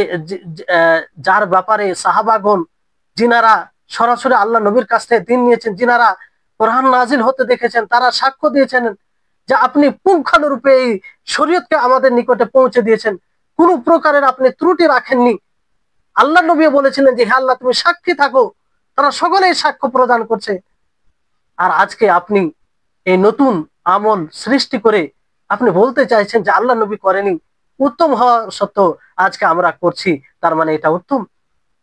যার ব্যাপারে সাহাবাগণ, যিনারা সরাসরি আল্লাহ নবীর কাছ থেকে দিন নিয়েছেন, যিনারা কোরআন নাজিল হতে দেখেছেন, তারা সাক্ষ্য দিয়েছেন যে আপনি পুঙ্খানুরূপে এই শরীয়তকে আমাদের নিকটে পৌঁছে দিয়েছেন, কোন প্রকারের আপনি ত্রুটি রাখেননি। আল্লাহ নবী বলেছিলেন যে হে আল্লাহ তুমি সাক্ষী থাকো, তারা সকলেই সাক্ষ্য প্রদান করছে। আর আজকে আপনি এই নতুন আমল সৃষ্টি করে আপনি বলতে চাইছেন যে আল্লাহ নবী করেনি, উত্তম হওয়া সত্ত্বেও আজকে আমরা করছি, তার মানে এটা উত্তম?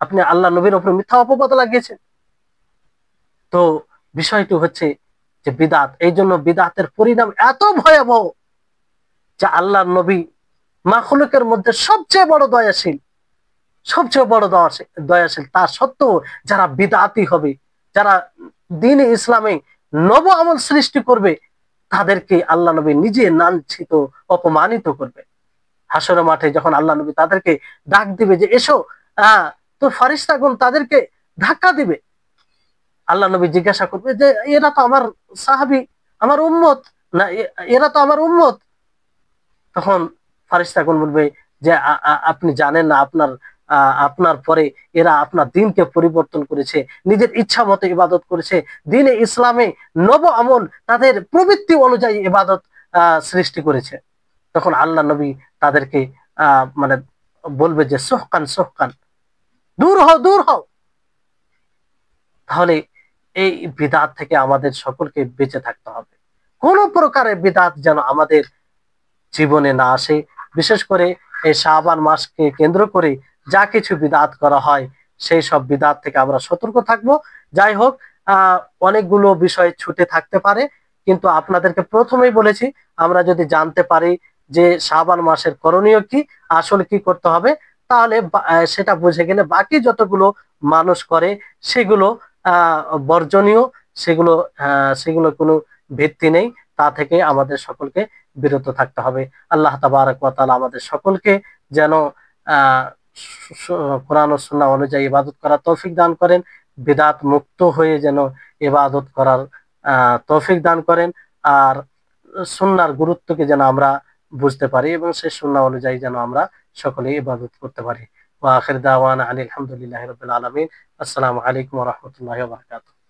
আপনি আল্লাহ নবীর উপর মিথ্যা অপবাদ লাগিয়েছেন। তো বিষয়টি হচ্ছে যে বিদাত, এই জন্য বিদাতের পরিণাম এত ভয়াবহ যে আল্লাহ নবী মাখলুকের মধ্যে সবচেয়ে বড় দয়াশীল, সবচেয়ে বড় দয়াশীল, তা সত্ত্বেও যারা বিদাতি হবে, যারা দিন ইসলামে নব আমল সৃষ্টি করবে, তাদেরকে আল্লাহ নবী নিজে লাঞ্ছিত অপমানিত করবে। হাসরের মাঠে যখন আল্লাহ নবী তাদেরকে ডাক দিবে যে এসো, তো ফারিস্তাগণ তাদেরকে ধাক্কা দিবে। আল্লাহ নবী জিজ্ঞাসা করবে যে এরা তো আমার সাহাবী, আমার উম্মত, না এরা তো আমার উম্মত। তখন ফারিস্তাগণ বলবে যে আপনি জানেন না, আপনার পরে এরা আপনার দিনকে পরিবর্তন করেছে, নিজের ইচ্ছা মতো ইবাদত করেছে, দিনে ইসলামে নব আমল তাদের প্রবৃত্তি অনুযায়ী ইবাদত সৃষ্টি করেছে। তখন আল্লাহ নবী তাদেরকে মানে বলবে যে সোহকান সোহকান, দূর হও দূর হও। তাহলে এই বিদাত থেকে আমাদের সকলকে বেঁচে থাকতে হবে। কোন প্রকারের বিদাত যেন আমাদের জীবনে না আসে। বিশেষ করে এই শাবান মাসকে কেন্দ্র করে যা কিছু বিদাত করা হয়, সেই সব বিদাত থেকে আমরা সতর্ক থাকব। যাই হোক, অনেকগুলো বিষয় ছুটে থাকতে পারে, কিন্তু আপনাদেরকে প্রথমেই বলেছি আমরা যদি জানতে পারি যে শাবান মাসের করণীয় কি, আসলে কি করতে হবে, তাহলে সেটা বুঝে গেলে বাকি যতগুলো মানুষ করে সেগুলো বর্জনীয়, সেগুলো সেগুলো কোনো ভিত্তি নেই। তা থেকে আমাদের সকলকে বিরত থাকতে হবে। আল্লাহ তাবারক ওয়া তাআলা আমাদের সকলকে যেন আহ কোরআন ও সুন্নাহ অনুযায়ী ইবাদত করার তৌফিক দান করেন, বিদআত মুক্ত হয়ে যেন ইবাদত করার তৌফিক দান করেন, আর সুন্নাহর গুরুত্বকে যেন আমরা বুঝতে পারি এবং সেই সুন্নাহ অনুযায়ী যেন আমরা সকলে ইবাদত করতে পারি। ওয়া আখির দাওয়ানা আনিল হামদুলিল্লাহি রাব্বিল আলামিন। আসসালামু আলাইকুম ওয়া রাহমাতুল্লাহি ওয়া বারাকাতুহু।